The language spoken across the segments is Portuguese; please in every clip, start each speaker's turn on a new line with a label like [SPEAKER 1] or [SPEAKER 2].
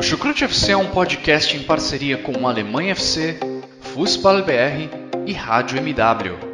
[SPEAKER 1] O Chucrute FC é um podcast em parceria com Alemanha FC, Fußball BR e Rádio MW.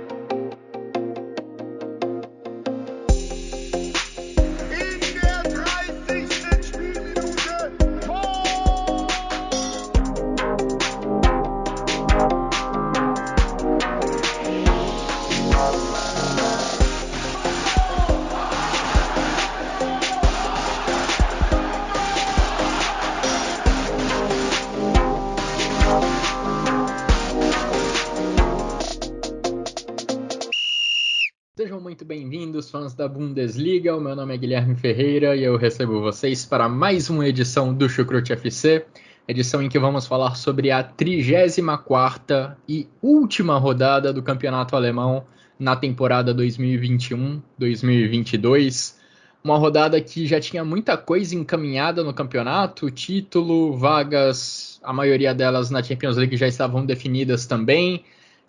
[SPEAKER 2] Sejam muito bem-vindos, fãs da Bundesliga. O meu nome é Guilherme Ferreira e eu recebo vocês para mais uma edição do Chucrute FC, edição em que vamos falar sobre a 34ª e última rodada do campeonato alemão na temporada 2021-2022. Uma rodada que já tinha muita coisa encaminhada no campeonato, título, vagas, a maioria delas na Champions League já estavam definidas também.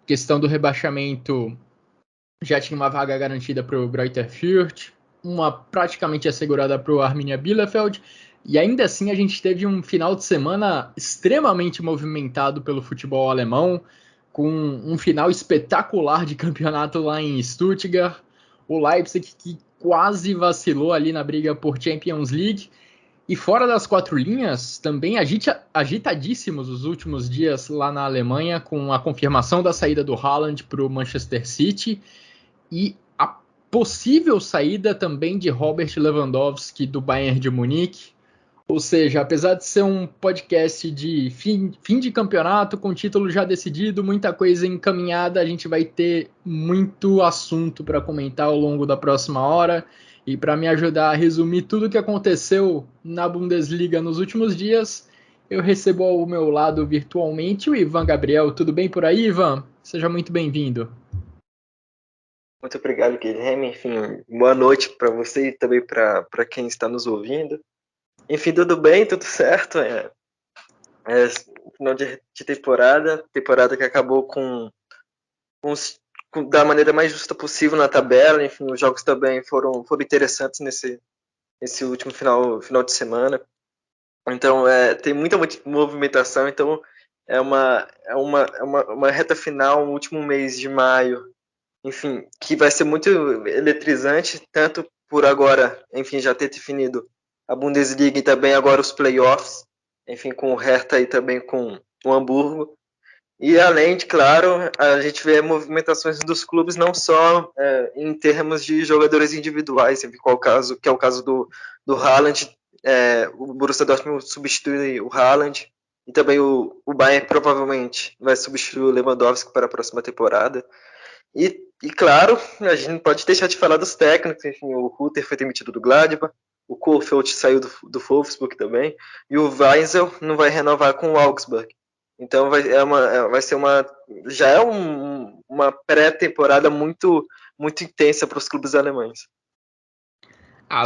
[SPEAKER 2] Questão do rebaixamento, já tinha uma vaga garantida para o Greuther Fürth, uma praticamente assegurada para o Arminia Bielefeld, e ainda assim a gente teve um final de semana extremamente movimentado pelo futebol alemão, com um final espetacular de campeonato lá em Stuttgart, o Leipzig que quase vacilou ali na briga por Champions League, e fora das quatro linhas, também agitadíssimos os últimos dias lá na Alemanha, com a confirmação da saída do Haaland para o Manchester City, e a possível saída também de Robert Lewandowski do Bayern de Munique. Ou seja, apesar de ser um podcast de fim de campeonato, com título já decidido, muita coisa encaminhada, a gente vai ter muito assunto para comentar ao longo da próxima hora. E para me ajudar a resumir tudo o que aconteceu na Bundesliga nos últimos dias, eu recebo ao meu lado virtualmente o Ivan Gabriel. Tudo bem por aí, Ivan? Seja muito bem-vindo.
[SPEAKER 3] Muito obrigado, Guilherme. Enfim, boa noite para você e também para quem está nos ouvindo. Enfim, tudo bem, tudo certo. Final de temporada que acabou da maneira mais justa possível na tabela. Enfim, os jogos também foram interessantes nesse último final de semana. Então, tem muita movimentação. Então, é uma reta final, um último mês de maio, enfim, que vai ser muito eletrizante, tanto por agora, enfim, já ter definido a Bundesliga e também agora os playoffs, enfim, com o Hertha e também com o Hamburgo. E além de, claro, a gente vê movimentações dos clubes não só em termos de jogadores individuais, que é o caso do Haaland, o Borussia Dortmund substitui o Haaland, e também o Bayern provavelmente vai substituir o Lewandowski para a próxima temporada. E claro, a gente não pode deixar de falar dos técnicos. Enfim, o Rütter foi demitido do Gladbach, o Kohfeldt saiu do Wolfsburg também, e o Weisel não vai renovar com o Augsburg. Então vai ser uma pré-temporada muito intensa para os clubes alemães.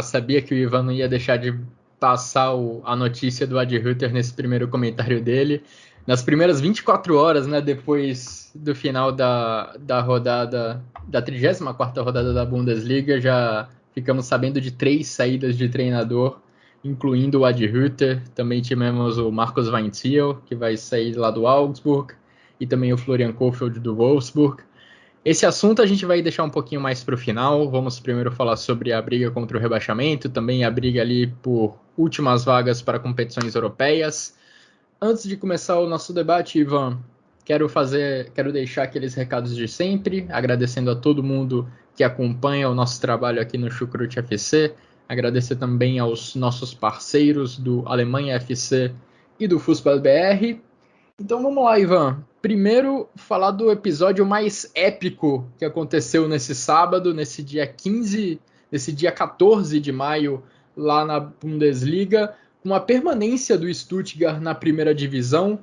[SPEAKER 2] Sabia que o Ivan não ia deixar de passar a notícia do Adi Hütter nesse primeiro comentário dele. Nas primeiras 24 horas, né, depois do final da rodada, da 34ª rodada da Bundesliga, já ficamos sabendo de 3 saídas de treinador, incluindo o Adi Hütter. Também tivemos o Markus Weinziel, que vai sair lá do Augsburg, e também o Florian Kohfeldt do Wolfsburg. Esse assunto a gente vai deixar um pouquinho mais para o final. Vamos primeiro falar sobre a briga contra o rebaixamento, também a briga ali por últimas vagas para competições europeias. Antes de começar o nosso debate, Ivan, quero deixar aqueles recados de sempre, agradecendo a todo mundo que acompanha o nosso trabalho aqui no Chucrute FC, agradecer também aos nossos parceiros do Alemanha FC e do Fußball BR. Então vamos lá, Ivan. Primeiro, falar do episódio mais épico que aconteceu nesse sábado, nesse dia 14 de maio, lá na Bundesliga, com a permanência do Stuttgart na primeira divisão,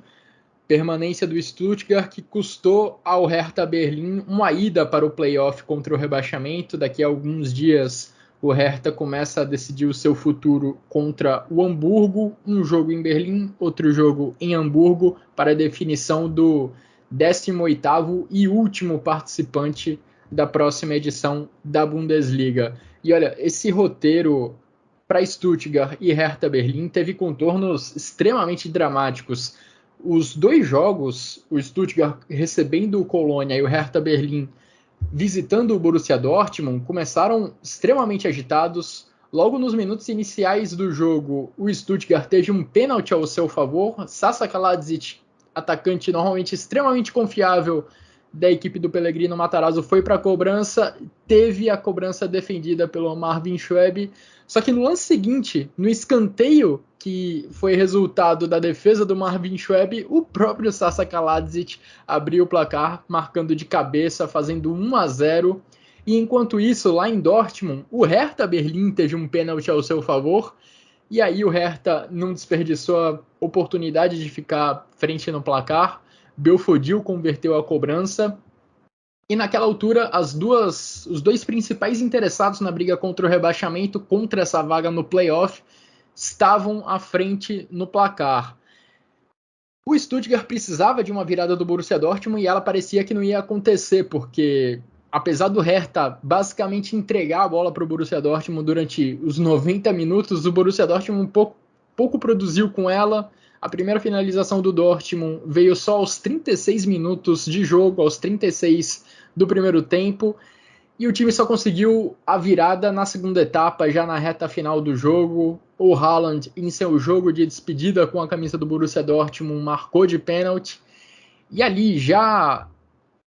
[SPEAKER 2] permanência do Stuttgart que custou ao Hertha Berlim uma ida para o playoff contra o rebaixamento. Daqui a alguns dias o Hertha começa a decidir o seu futuro contra o Hamburgo, um jogo em Berlim, outro jogo em Hamburgo, para a definição do 18º e último participante da próxima edição da Bundesliga. E olha, esse roteiro para Stuttgart e Hertha Berlim teve contornos extremamente dramáticos. Os dois jogos, o Stuttgart recebendo o Colônia e o Hertha Berlim visitando o Borussia Dortmund, começaram extremamente agitados. Logo nos minutos iniciais do jogo, o Stuttgart teve um pênalti ao seu favor. Sasa Kaladzic, atacante normalmente extremamente confiável da equipe do Pellegrino Matarazzo, foi para a cobrança, teve a cobrança defendida pelo Marvin Schweb, só que no lance seguinte, no escanteio que foi resultado da defesa do Marvin Schweb, o próprio Sasa Kaladzic abriu o placar, marcando de cabeça, fazendo 1-0, e enquanto isso, lá em Dortmund, o Hertha Berlim teve um pênalti ao seu favor, e aí o Hertha não desperdiçou a oportunidade de ficar frente no placar. Belfodil converteu a cobrança. E naquela altura, os dois principais interessados na briga contra o rebaixamento, contra essa vaga no playoff, estavam à frente no placar. O Stuttgart precisava de uma virada do Borussia Dortmund e ela parecia que não ia acontecer, porque apesar do Hertha basicamente entregar a bola para o Borussia Dortmund durante os 90 minutos, o Borussia Dortmund pouco produziu com ela. A primeira finalização do Dortmund veio só aos 36 minutos de jogo, aos 36 do primeiro tempo, e o time só conseguiu a virada na segunda etapa, já na reta final do jogo. O Haaland, em seu jogo de despedida com a camisa do Borussia Dortmund, marcou de pênalti, e ali já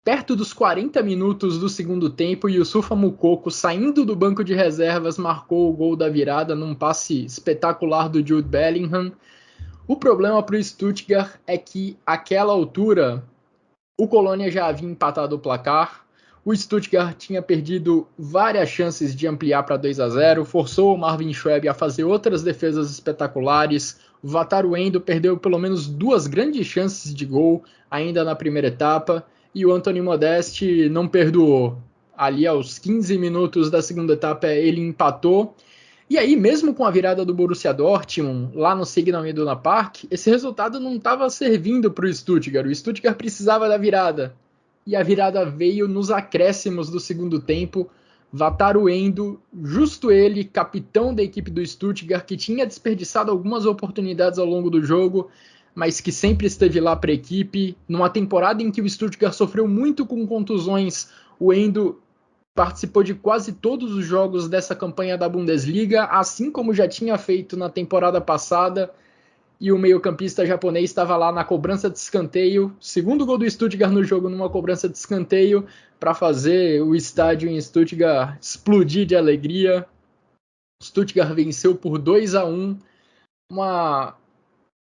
[SPEAKER 2] perto dos 40 minutos do segundo tempo, Youssoufa Moukoko, saindo do banco de reservas, marcou o gol da virada num passe espetacular do Jude Bellingham. O problema para o Stuttgart é que, àquela altura, o Colônia já havia empatado o placar, o Stuttgart tinha perdido várias chances de ampliar para 2-0, forçou o Marvin Schweb a fazer outras defesas espetaculares, o Wataru Endo perdeu pelo menos 2 grandes chances de gol ainda na primeira etapa, e o Anthony Modeste não perdoou. Ali aos 15 minutos da segunda etapa ele empatou. E aí, mesmo com a virada do Borussia Dortmund, lá no Signal Iduna Park, esse resultado não estava servindo para o Stuttgart. O Stuttgart precisava da virada. E a virada veio nos acréscimos do segundo tempo. Wataru Endo, justo ele, capitão da equipe do Stuttgart, que tinha desperdiçado algumas oportunidades ao longo do jogo, mas que sempre esteve lá para a equipe. Numa temporada em que o Stuttgart sofreu muito com contusões, o Endo participou de quase todos os jogos dessa campanha da Bundesliga, assim como já tinha feito na temporada passada, e o meio-campista japonês estava lá na cobrança de escanteio, segundo gol do Stuttgart no jogo numa cobrança de escanteio, para fazer o estádio em Stuttgart explodir de alegria. Stuttgart venceu por 2-1,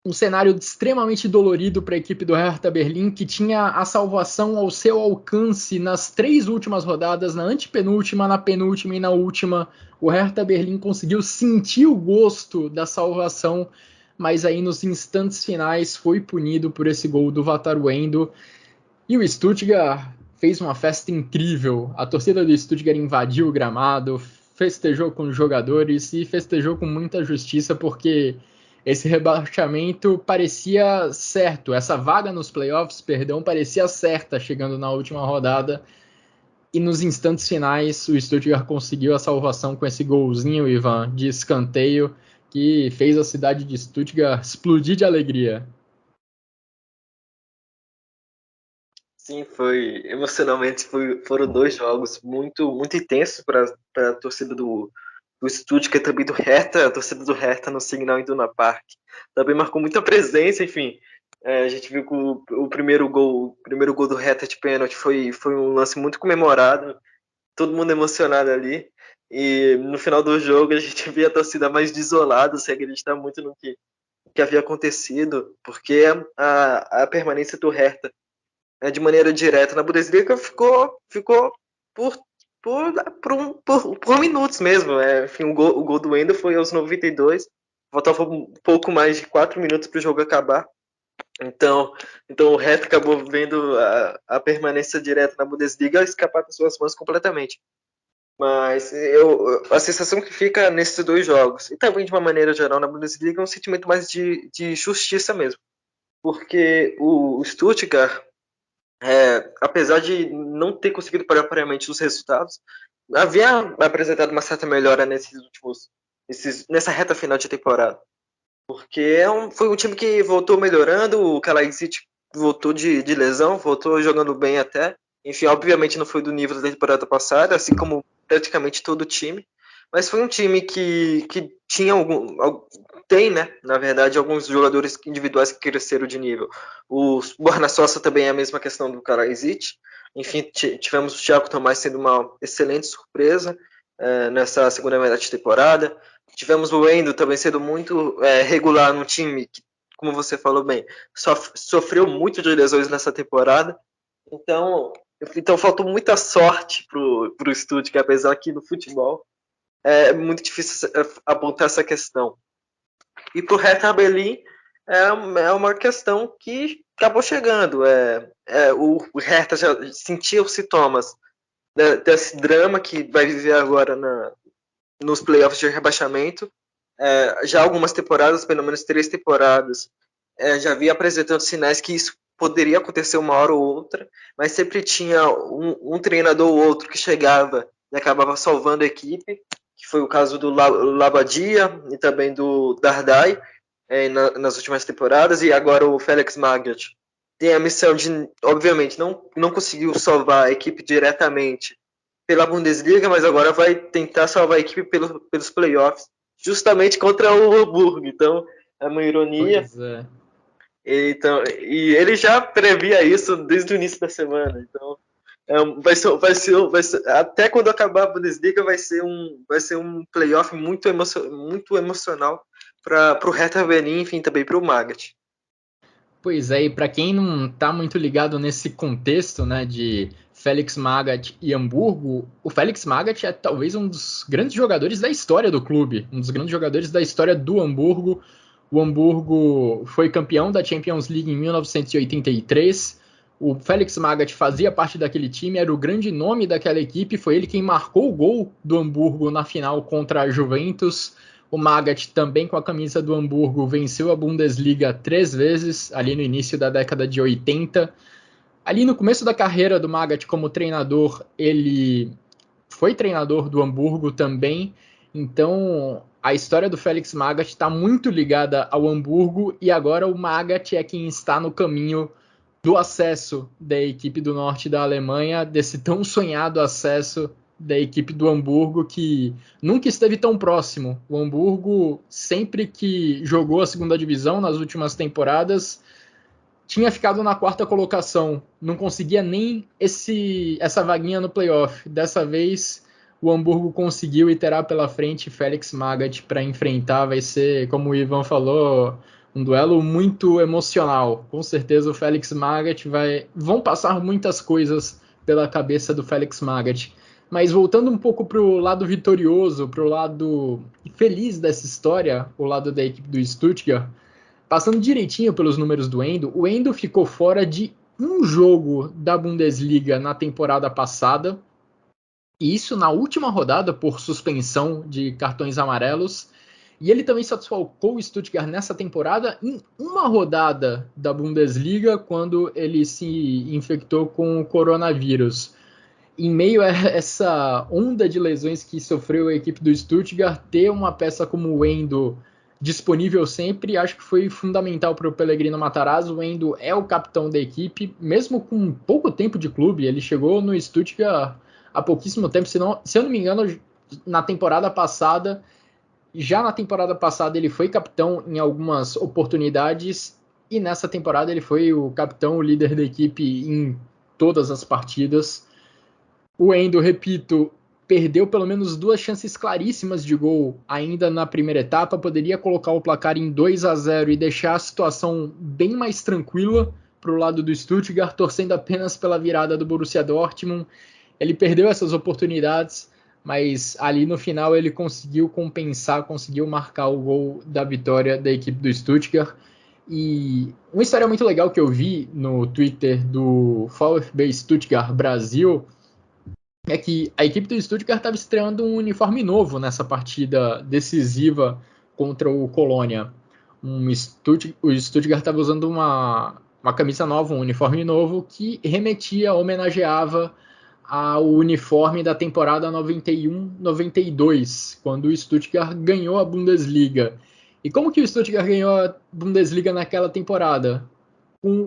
[SPEAKER 2] um cenário extremamente dolorido para a equipe do Hertha Berlim, que tinha a salvação ao seu alcance nas 3 últimas rodadas, na antepenúltima, na penúltima e na última. O Hertha Berlim conseguiu sentir o gosto da salvação, mas aí nos instantes finais foi punido por esse gol do Wataru Endo. E o Stuttgart fez uma festa incrível. A torcida do Stuttgart invadiu o gramado, festejou com os jogadores e festejou com muita justiça, porque esse rebaixamento parecia certo, essa vaga nos playoffs, parecia certa chegando na última rodada, e nos instantes finais o Stuttgart conseguiu a salvação com esse golzinho, Ivan, de escanteio, que fez a cidade de Stuttgart explodir de alegria.
[SPEAKER 3] Sim, emocionalmente foram 2 jogos muito, muito intensos para a torcida do Stuttgart, também do Hertha, a torcida do Hertha no Signal Iduna Park também marcou muita presença, enfim. A gente viu que o primeiro gol do Hertha de pênalti foi um lance muito comemorado, todo mundo emocionado ali, e no final do jogo a gente via a torcida mais desolada, sem acreditar muito no que havia acontecido, porque a permanência do Hertha de maneira direta na Bundesliga ficou por minutos mesmo. Enfim, o gol do Endo foi aos 92, faltava um pouco mais de 4 minutos para o jogo acabar. Então o Hertha acabou vendo a permanência direta na Bundesliga escapar das suas mãos completamente. Mas a sensação que fica nesses 2 jogos, e também de uma maneira geral na Bundesliga, é um sentimento mais de justiça mesmo. Porque o Stuttgart, apesar de não ter conseguido propriamente os resultados, havia apresentado uma certa melhora nesses nessa reta final de temporada. Porque foi um time que voltou melhorando, o Kalajdzic voltou de lesão, voltou jogando bem até. Enfim, obviamente não foi do nível da temporada passada, assim como praticamente todo o time. Mas foi um time que tinha tem, né, na verdade, alguns jogadores individuais que cresceram de nível. O Borna Sosa também é a mesma questão do Kalajdzic. Enfim, tivemos o Thiago Tomás sendo uma excelente surpresa nessa segunda metade de temporada. Tivemos o Wendel também sendo muito regular no time, que, como você falou bem, sofreu muito de lesões nessa temporada. Então faltou muita sorte pro Stuttgart, apesar que no futebol é muito difícil apontar essa questão. E pro Hertha Berlim é uma questão que acabou chegando. O Hertha já sentia os sintomas desse drama que vai viver agora nos playoffs de rebaixamento. Já algumas temporadas, pelo menos 3 temporadas, já vinha apresentando sinais que isso poderia acontecer uma hora ou outra, mas sempre tinha um treinador ou outro que chegava e acabava salvando a equipe, que foi o caso do Labadia e também do Dardai nas últimas temporadas, e agora o Felix Magath tem a missão de, obviamente, não conseguiu salvar a equipe diretamente pela Bundesliga, mas agora vai tentar salvar a equipe pelos playoffs, justamente contra o Hamburgo. Então, é uma ironia.
[SPEAKER 2] Pois é.
[SPEAKER 3] Então, e ele já previa isso desde o início da semana. Então, vai ser, até quando acabar a Bundesliga, vai ser um playoff muito emocional para o Hertha Berlin, enfim, também para o Magath.
[SPEAKER 2] Pois é, e para quem não está muito ligado nesse contexto, né, de Felix Magath e Hamburgo, o Felix Magath é talvez um dos grandes jogadores da história do clube, um dos grandes jogadores da história do Hamburgo. O Hamburgo foi campeão da Champions League em 1983. O Felix Magath fazia parte daquele time, era o grande nome daquela equipe, foi ele quem marcou o gol do Hamburgo na final contra a Juventus. O Magath, também com a camisa do Hamburgo, venceu a Bundesliga 3 vezes, ali no início da década de 80. Ali no começo da carreira do Magath como treinador, ele foi treinador do Hamburgo também. Então, a história do Felix Magath está muito ligada ao Hamburgo, e agora o Magath é quem está no caminho do acesso da equipe do norte da Alemanha, desse tão sonhado acesso da equipe do Hamburgo, que nunca esteve tão próximo. O Hamburgo, sempre que jogou a segunda divisão nas últimas temporadas, tinha ficado na 4ª colocação, não conseguia nem essa vaguinha no playoff. Dessa vez o Hamburgo conseguiu e terá pela frente Felix Magath para enfrentar. Vai ser, como o Ivan falou, um duelo muito emocional. Com certeza o Felix Magath vão passar muitas coisas pela cabeça do Felix Magath. Mas voltando um pouco para o lado vitorioso, para o lado feliz dessa história, o lado da equipe do Stuttgart, passando direitinho pelos números do Wendel, o Wendel ficou fora de um jogo da Bundesliga na temporada passada, e isso na última rodada por suspensão de cartões amarelos, e ele também só desfalcou o Stuttgart nessa temporada em uma rodada da Bundesliga, quando ele se infectou com o coronavírus. Em meio a essa onda de lesões que sofreu a equipe do Stuttgart, ter uma peça como o Wendel disponível sempre, acho que foi fundamental para o Pellegrino Matarazzo. O Wendel é o capitão da equipe, mesmo com pouco tempo de clube. Ele chegou no Stuttgart há pouquíssimo tempo, se eu não me engano, na temporada passada. Já na temporada passada ele foi capitão em algumas oportunidades, e nessa temporada ele foi o capitão, o líder da equipe em todas as partidas. O Wendel, repito, perdeu pelo menos 2 chances claríssimas de gol ainda na primeira etapa, poderia colocar o placar em 2-0 e deixar a situação bem mais tranquila para o lado do Stuttgart, torcendo apenas pela virada do Borussia Dortmund. Ele perdeu essas oportunidades, mas ali no final ele conseguiu compensar, conseguiu marcar o gol da vitória da equipe do Stuttgart. E uma história muito legal que eu vi no Twitter do VfB Stuttgart Brasil é que a equipe do Stuttgart estava estreando um uniforme novo nessa partida decisiva contra o Colônia. O Stuttgart estava usando uma camisa nova, um uniforme novo, que homenageava ao uniforme da temporada 91-92, quando o Stuttgart ganhou a Bundesliga. E como que o Stuttgart ganhou a Bundesliga naquela temporada?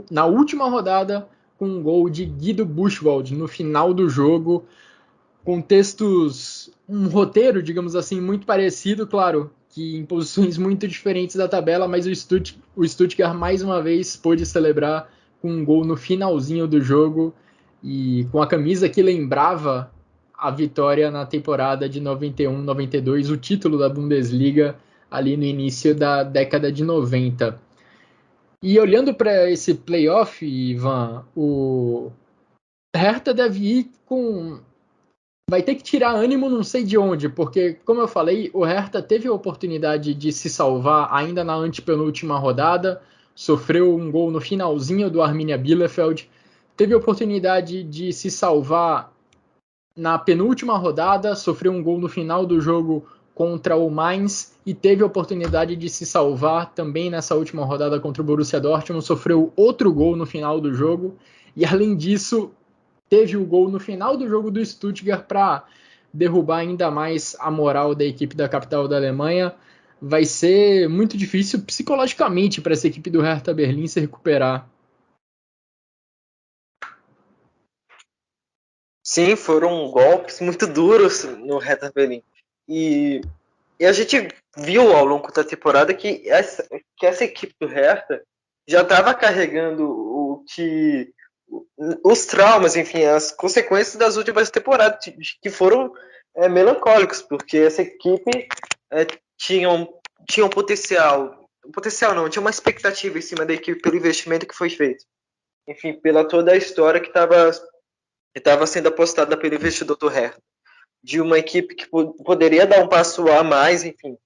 [SPEAKER 2] Na última rodada, com um gol de Guido Buchwald no final do jogo, com um roteiro, digamos assim, muito parecido, claro, que em posições muito diferentes da tabela, mas o Stuttgart mais uma vez pôde celebrar com um gol no finalzinho do jogo e com a camisa que lembrava a vitória na temporada de 91-92, o título da Bundesliga ali no início da década de 90. E olhando para esse playoff, Ivan, o Hertha deve ir com... Vai ter que tirar ânimo não sei de onde, porque, como eu falei, o Hertha teve a oportunidade de se salvar ainda na antepenúltima rodada, sofreu um gol no finalzinho do Arminia Bielefeld, teve a oportunidade de se salvar na penúltima rodada, sofreu um gol no final do jogo contra o Mainz e teve a oportunidade de se salvar também nessa última rodada contra o Borussia Dortmund, sofreu outro gol no final do jogo e, além disso, teve o gol no final do jogo do Stuttgart para derrubar ainda mais a moral da equipe da capital da Alemanha. Vai ser muito difícil psicologicamente para essa equipe do Hertha Berlim se recuperar.
[SPEAKER 3] Sim, foram golpes muito duros no Hertha Berlim. E a gente viu ao longo da temporada que essa equipe do Hertha já estava carregando os traumas, enfim, as consequências das últimas temporadas, que foram melancólicos, porque essa equipe tinha um potencial não, tinha uma expectativa em cima da equipe pelo investimento que foi feito. Enfim, pela toda a história que estava sendo apostada pelo investidor do Hertha, de uma equipe que poderia dar um passo a mais, enfim,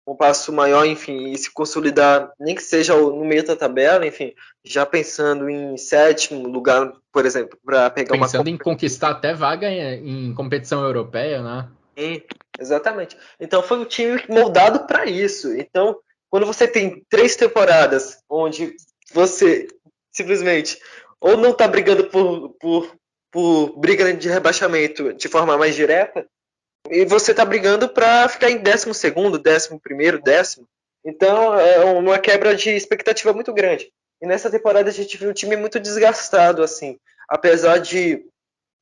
[SPEAKER 3] um passo maior, enfim, e se consolidar, nem que seja no meio da tabela, enfim, já pensando em sétimo lugar, por exemplo, para pegar uma
[SPEAKER 2] pensando em conquistar até vaga em competição europeia, né?
[SPEAKER 3] Sim, exatamente. Então foi um time moldado para isso. Então, quando você tem 3 temporadas onde você simplesmente ou não está brigando por briga de rebaixamento de forma mais direta, e você está brigando para ficar em 12º, 11º, 10º. Então é uma quebra de expectativa muito grande. E nessa temporada a gente viu um time muito desgastado, assim. Apesar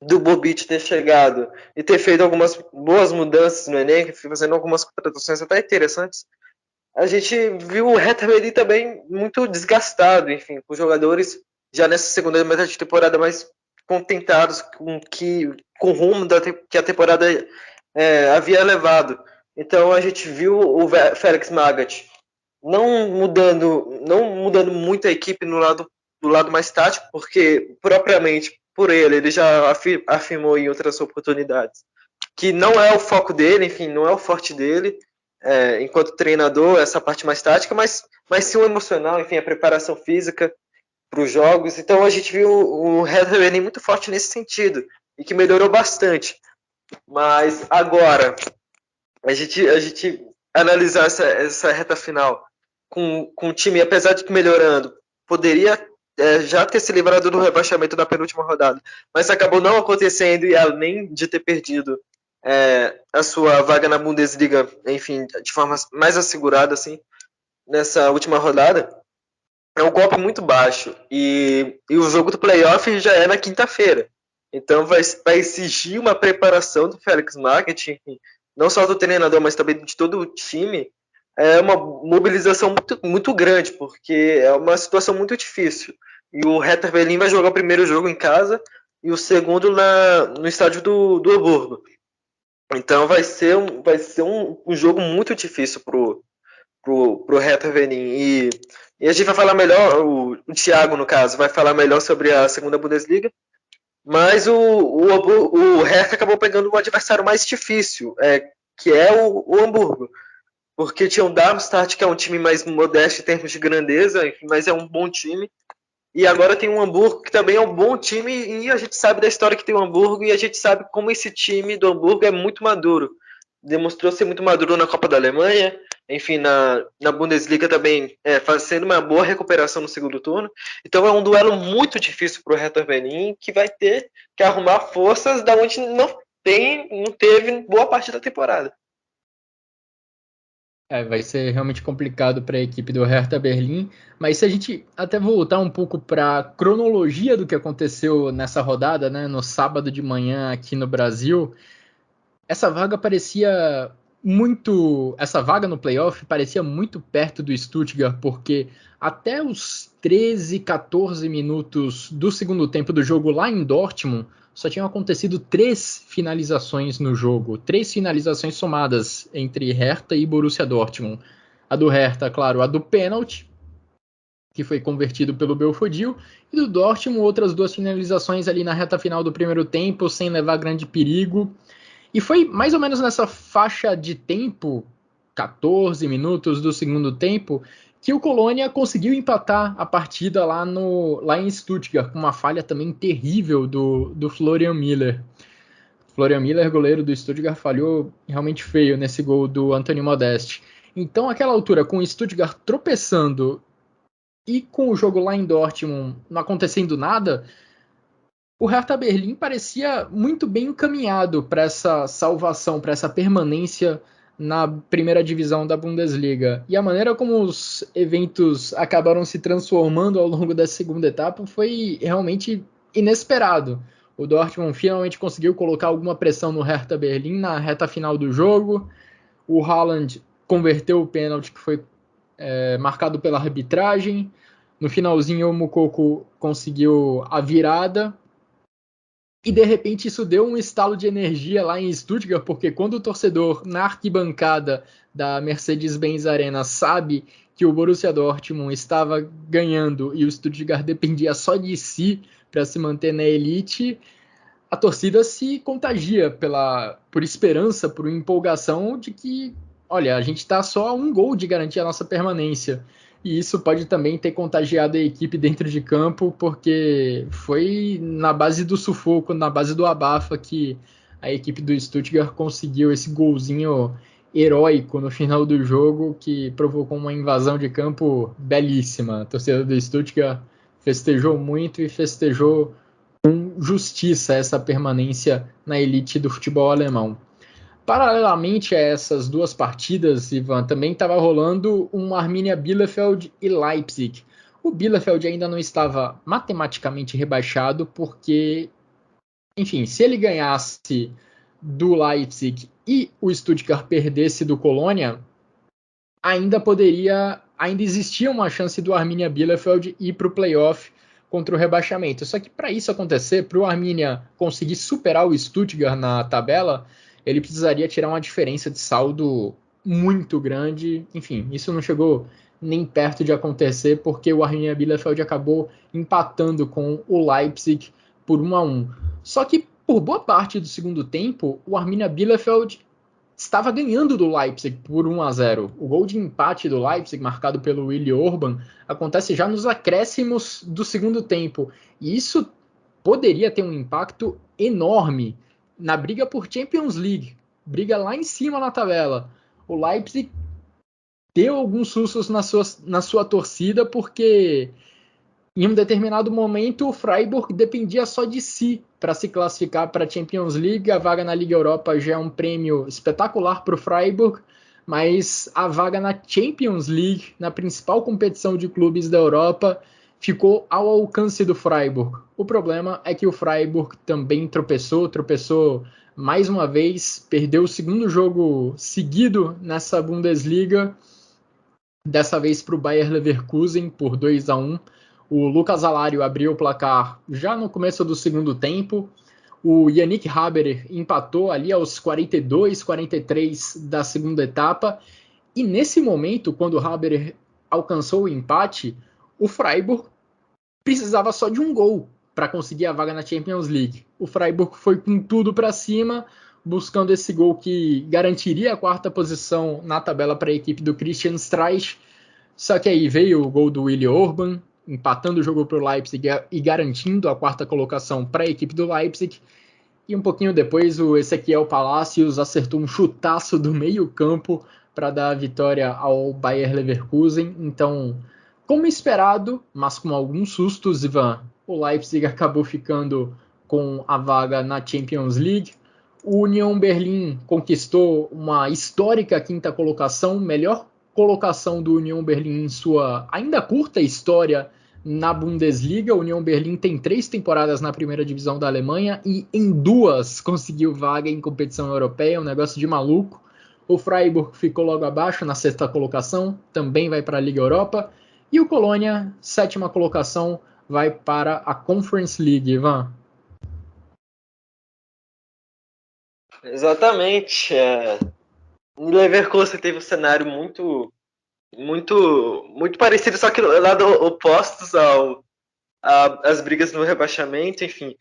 [SPEAKER 3] do Bobic ter chegado e ter feito algumas boas mudanças no elenco, fazendo algumas contratações até interessantes, a gente viu o Hertha Berlim também muito desgastado, enfim, com jogadores já nessa segunda metade de temporada mais contentados com o rumo que a temporada havia levado. Então a gente viu o Felix Magath não mudando muito a equipe do lado mais tático, porque propriamente por ele já afirmou em outras oportunidades que não é o foco dele, enfim, não é o forte dele, enquanto treinador, essa parte mais tática, mas sim o emocional, enfim, a preparação física para os jogos. Então a gente viu o Hertha Berlim muito forte nesse sentido e que melhorou bastante. Mas agora, a gente analisar essa reta final com o time, apesar de que melhorando, poderia já ter se livrado do rebaixamento na penúltima rodada, mas acabou não acontecendo e além de ter perdido a sua vaga na Bundesliga, enfim, de forma mais assegurada, assim, nessa última rodada, é um golpe muito baixo. E o jogo do playoff já é na quinta-feira. Então vai exigir uma preparação do Felix Magath, não só do treinador, mas também de todo o time. É uma mobilização muito, muito grande, porque é uma situação muito difícil. E o Hertha Berlim vai jogar o primeiro jogo em casa e o segundo no estádio do Hamburgo. Então vai ser um jogo muito difícil pro Hertha Berlim. E a gente vai falar melhor, o Thiago, no caso, vai falar melhor sobre a segunda Bundesliga, mas o Hertha acabou pegando o adversário mais difícil, que é o Hamburgo. Porque tinha o Darmstadt, que é um time mais modesto em termos de grandeza, enfim, mas é um bom time. E agora tem o Hamburgo, que também é um bom time, e a gente sabe da história que tem o Hamburgo, e a gente sabe como esse time do Hamburgo é muito maduro. Demonstrou ser muito maduro na Copa da Alemanha, enfim, na Bundesliga também fazendo uma boa recuperação no segundo turno. Então é um duelo muito difícil para o Hertha Berlim, que vai ter que arrumar forças da onde não teve boa parte da temporada.
[SPEAKER 2] Vai ser realmente complicado para a equipe do Hertha Berlim, mas se a gente até voltar um pouco para a cronologia do que aconteceu nessa rodada, né, no sábado de manhã aqui no Brasil, essa vaga no playoff parecia muito perto do Stuttgart, porque até os 13, 14 minutos do segundo tempo do jogo lá em Dortmund, só tinham acontecido 3 finalizações no jogo, 3 finalizações somadas entre Hertha e Borussia Dortmund. A do Hertha, claro, a do pênalti, que foi convertido pelo Belfodil, e do Dortmund outras 2 finalizações ali na reta final do primeiro tempo, sem levar grande perigo. E foi mais ou menos nessa faixa de tempo, 14 minutos do segundo tempo, que o Colônia conseguiu empatar a partida lá em Stuttgart, com uma falha também terrível do Florian Miller. Florian Miller, goleiro do Stuttgart, falhou realmente feio nesse gol do Anthony Modeste. Então, àquela altura, com o Stuttgart tropeçando e com o jogo lá em Dortmund não acontecendo nada, o Hertha Berlim parecia muito bem encaminhado para essa salvação, para essa permanência na primeira divisão da Bundesliga. E a maneira como os eventos acabaram se transformando ao longo da segunda etapa foi realmente inesperado. O Dortmund finalmente conseguiu colocar alguma pressão no Hertha Berlim na reta final do jogo. O Haaland converteu o pênalti que foi marcado pela arbitragem. No finalzinho, o Moukoko conseguiu a virada. E de repente isso deu um estalo de energia lá em Stuttgart, porque quando o torcedor na arquibancada da Mercedes-Benz Arena sabe que o Borussia Dortmund estava ganhando e o Stuttgart dependia só de si para se manter na elite, a torcida se contagia por esperança, por empolgação de que, olha, a gente está só a um gol de garantir a nossa permanência. E isso pode também ter contagiado a equipe dentro de campo, porque foi na base do sufoco, na base do abafa, que a equipe do Stuttgart conseguiu esse golzinho heróico no final do jogo, que provocou uma invasão de campo belíssima. A torcida do Stuttgart festejou muito e festejou com justiça essa permanência na elite do futebol alemão. Paralelamente a essas 2 partidas, Ivan, também estava rolando um Arminia Bielefeld e Leipzig. O Bielefeld ainda não estava matematicamente rebaixado, porque, enfim, se ele ganhasse do Leipzig e o Stuttgart perdesse do Colônia, ainda existia uma chance do Arminia Bielefeld ir para o playoff contra o rebaixamento. Só que para isso acontecer, para o Arminia conseguir superar o Stuttgart na tabela, ele precisaria tirar uma diferença de saldo muito grande. Enfim, isso não chegou nem perto de acontecer, porque o Arminia Bielefeld acabou empatando com o Leipzig por 1-1. Só que, por boa parte do segundo tempo, o Arminia Bielefeld estava ganhando do Leipzig por 1-0. O gol de empate do Leipzig, marcado pelo Willi Orban, acontece já nos acréscimos do segundo tempo. E isso poderia ter um impacto enorme na briga por Champions League, briga lá em cima na tabela. O Leipzig deu alguns sustos na sua torcida, porque em um determinado momento o Freiburg dependia só de si para se classificar para a Champions League. A vaga na Liga Europa já é um prêmio espetacular para o Freiburg, mas a vaga na Champions League, na principal competição de clubes da Europa, ficou ao alcance do Freiburg. O problema é que o Freiburg também tropeçou mais uma vez, perdeu o segundo jogo seguido nessa Bundesliga, dessa vez para o Bayer Leverkusen por 2-1. O Lucas Alario abriu o placar já no começo do segundo tempo. O Yannick Haberer empatou ali aos 42, 43 da segunda etapa. E nesse momento, quando o Haberer alcançou o empate, o Freiburg precisava só de um gol para conseguir a vaga na Champions League. O Freiburg foi com tudo para cima, buscando esse gol que garantiria a 4ª posição na tabela para a equipe do Christian Streich. Só que aí veio o gol do Willi Orban, empatando o jogo para o Leipzig e garantindo a 4ª colocação para a equipe do Leipzig. E um pouquinho depois o Ezequiel Palacios acertou um chutaço do meio campo para dar a vitória ao Bayer Leverkusen. Então, como esperado, mas com alguns sustos, Ivan, o Leipzig acabou ficando com a vaga na Champions League. O Union Berlin conquistou uma histórica quinta colocação, melhor colocação do Union Berlin em sua ainda curta história na Bundesliga. O Union Berlin tem 3 temporadas na primeira divisão da Alemanha e em 2 conseguiu vaga em competição europeia, um negócio de maluco. O Freiburg ficou logo abaixo na 6ª colocação, também vai para a Liga Europa. E o Colônia, 7ª colocação, vai para a Conference League, Ivan.
[SPEAKER 3] Exatamente. O Leverkusen teve um cenário muito parecido, só que lado opostos às brigas no rebaixamento, enfim.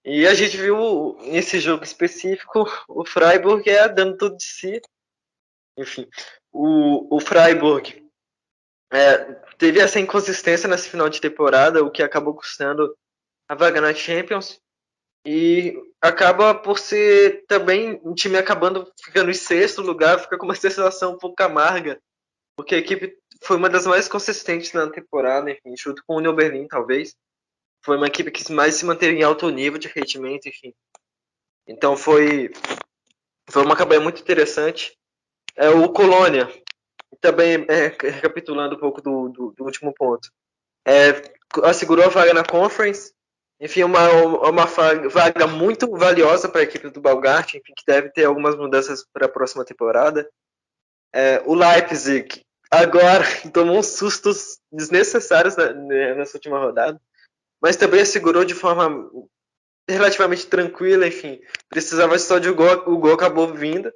[SPEAKER 3] E a gente viu nesse jogo específico o Freiburg dando tudo de si. Enfim, o Freiburg teve essa inconsistência nesse final de temporada, o que acabou custando a vaga na Champions. E acaba por ser também um time acabando ficando em 6º lugar, fica com uma sensação um pouco amarga, porque a equipe foi uma das mais consistentes na temporada, enfim, junto com o Union Berlin, talvez. Foi uma equipe que mais se manteve em alto nível de rendimento, enfim. Então foi uma campanha muito interessante. O Colônia, também recapitulando um pouco do último ponto, assegurou a vaga na Conference. Enfim, uma vaga muito valiosa para a equipe do Baumgart, enfim, que deve ter algumas mudanças para a próxima temporada. O Leipzig agora tomou uns sustos desnecessários nessa última rodada, mas também assegurou de forma relativamente tranquila, enfim, precisava só de um gol, o gol acabou vindo.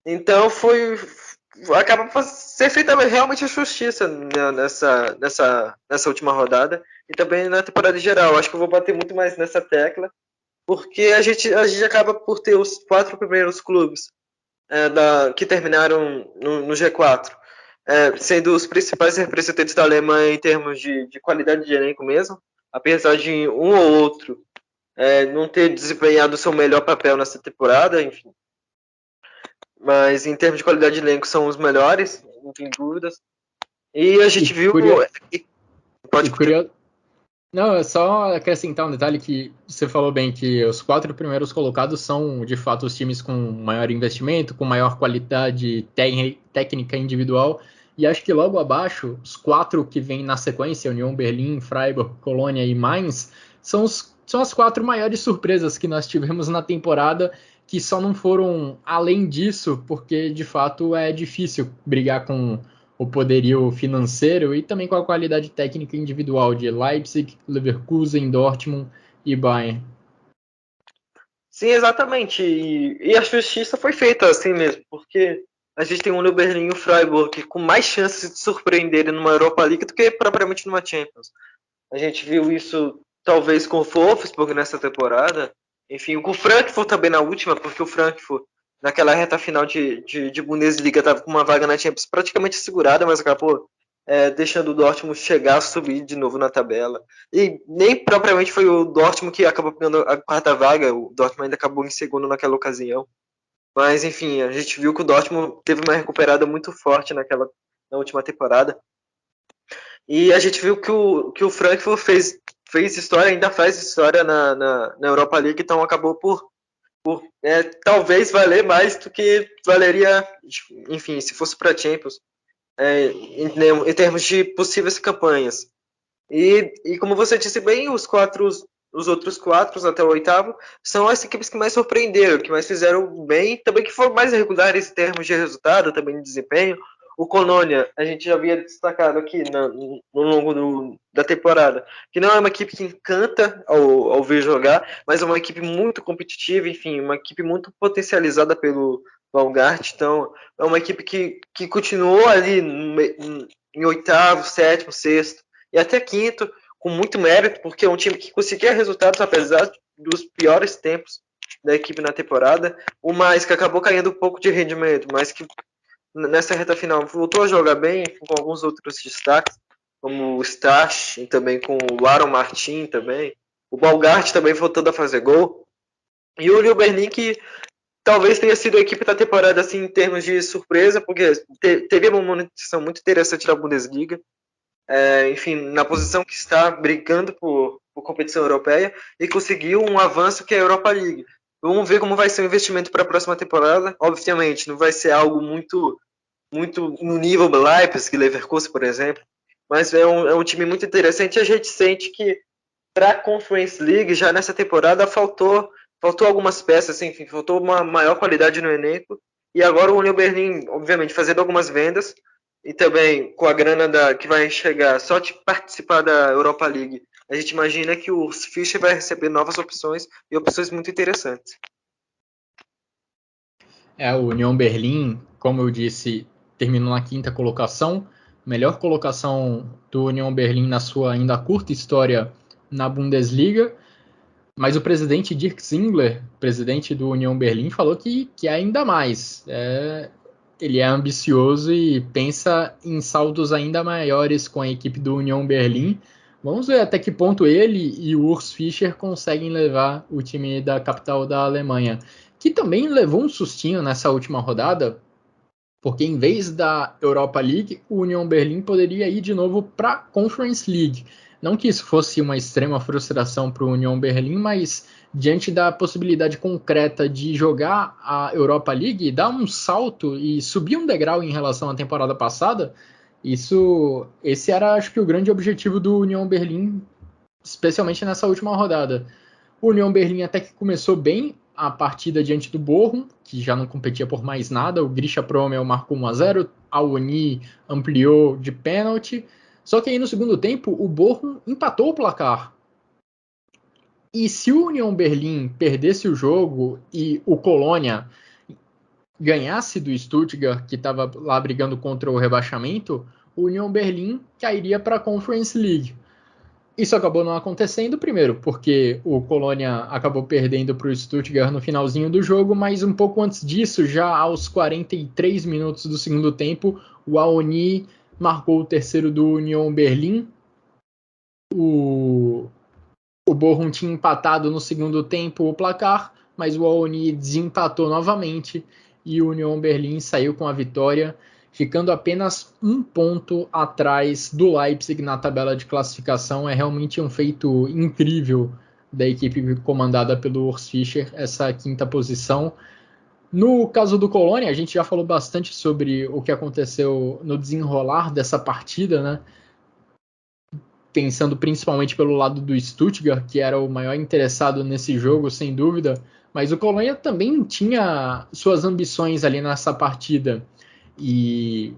[SPEAKER 3] Então acaba por ser feita realmente a justiça nessa última rodada e também na temporada geral. Acho que eu vou bater muito mais nessa tecla, porque a gente acaba por ter os 4 primeiros clubes que terminaram no G4, sendo os principais representantes da Alemanha em termos de qualidade de elenco mesmo, apesar de um ou outro não ter desempenhado o seu melhor papel nessa temporada, enfim. Mas em termos de qualidade de elenco são os melhores, não tem dúvidas. E a gente viu... Pode continuar.
[SPEAKER 2] Não, é só acrescentar um detalhe que você falou bem, que os 4 primeiros colocados são, de fato, os times com maior investimento, com maior qualidade técnica individual, e acho que logo abaixo, os 4 que vêm na sequência, Union Berlin, Freiburg, Colônia e Mainz, são as 4 maiores surpresas que nós tivemos na temporada, que só não foram além disso, porque, de fato, é difícil brigar com o poderio financeiro e também com a qualidade técnica individual de Leipzig, Leverkusen, Dortmund e Bayern.
[SPEAKER 3] Sim, exatamente. E a justiça foi feita assim mesmo, porque a gente tem o Union Berlin e o Freiburg com mais chances de surpreenderem numa Europa League do que propriamente numa Champions. A gente viu isso talvez com o Wolfsburg nessa temporada, enfim, com o Frankfurt também na última, porque o Frankfurt naquela reta final de Bundesliga estava com uma vaga na Champions praticamente assegurada, mas acabou deixando o Dortmund chegar a subir de novo na tabela. E nem propriamente foi o Dortmund que acabou pegando a 4ª vaga, o Dortmund ainda acabou em segundo naquela ocasião. Mas enfim, a gente viu que o Dortmund teve uma recuperada muito forte na última temporada. E a gente viu que o Frankfurt fez história, ainda faz história na Europa League, então acabou por talvez valer mais do que valeria, enfim, se fosse para Champions, em termos de possíveis campanhas. E como você disse bem, os outros 4 até o 8º são as equipes que mais surpreenderam, que mais fizeram bem, também que foram mais irregulares em termos de resultado, também de desempenho. O Colônia, a gente já havia destacado aqui no longo da temporada, que não é uma equipe que encanta ao ver jogar, mas é uma equipe muito competitiva, enfim, uma equipe muito potencializada pelo Baumgart. Então, é uma equipe que continuou ali em 8º, 7º, 6º e até 5º, com muito mérito, porque é um time que conseguia resultados apesar dos piores tempos da equipe na temporada. O mais que acabou caindo um pouco de rendimento, mas que nessa reta final voltou a jogar bem, com alguns outros destaques, como o Stach, e também com o Aaron Martin também. O Baumgart também voltando a fazer gol. E o Union Berlin, que talvez tenha sido a equipe da temporada assim, em termos de surpresa, porque teve uma manutenção muito interessante da Bundesliga. Enfim, na posição que está, brigando por competição europeia, e conseguiu um avanço que é a Europa League. Vamos ver como vai ser o investimento para a próxima temporada. Obviamente, não vai ser algo muito no nível do Leipzig, Leverkusen, por exemplo, mas é um time muito interessante, e a gente sente que para a Conference League, já nessa temporada, faltou algumas peças, enfim, faltou uma maior qualidade no elenco, e agora o Union Berlin, obviamente, fazendo algumas vendas, e também com a grana que vai chegar só de participar da Europa League, a gente imagina que o Fischer vai receber novas opções, e opções muito interessantes.
[SPEAKER 2] O Union Berlin, como eu disse, terminou na 5ª colocação, melhor colocação do Union Berlin na sua ainda curta história na Bundesliga, mas o presidente Dirk Zingler, presidente do Union Berlin, falou que ainda mais. Ele é ambicioso e pensa em saldos ainda maiores com a equipe do Union Berlin. Vamos ver até que ponto ele e o Urs Fischer conseguem levar o time da capital da Alemanha, que também levou um sustinho nessa última rodada, porque em vez da Europa League, o Union Berlin poderia ir de novo para a Conference League. Não que isso fosse uma extrema frustração para o Union Berlin, mas diante da possibilidade concreta de jogar a Europa League, dar um salto e subir um degrau em relação à temporada passada, esse era, acho que, o grande objetivo do Union Berlin, especialmente nessa última rodada. O Union Berlin até que começou bem a partida diante do Bochum, que já não competia por mais nada. O Grisha Promel marcou 1-0, a Uni ampliou de pênalti. Só que aí no segundo tempo o Bochum empatou o placar. E se o Union Berlin perdesse o jogo e o Colônia ganhasse do Stuttgart, que estava lá brigando contra o rebaixamento, o Union Berlin cairia para a Conference League. Isso acabou não acontecendo, primeiro, porque o Colônia acabou perdendo para o Stuttgart no finalzinho do jogo, mas um pouco antes disso, já aos 43 minutos do segundo tempo, o Aoni marcou o terceiro do Union Berlin. O Bochum tinha empatado no segundo tempo o placar, mas o Aoni desempatou novamente e o Union Berlin saiu com a vitória, ficando apenas um ponto atrás do Leipzig na tabela de classificação. É realmente um feito incrível da equipe comandada pelo Urs Fischer, essa 5ª posição. No caso do Colônia, a gente já falou bastante sobre o que aconteceu no desenrolar dessa partida, né? Pensando principalmente pelo lado do Stuttgart, que era o maior interessado nesse jogo, sem dúvida, mas o Colônia também tinha suas ambições ali nessa partida. E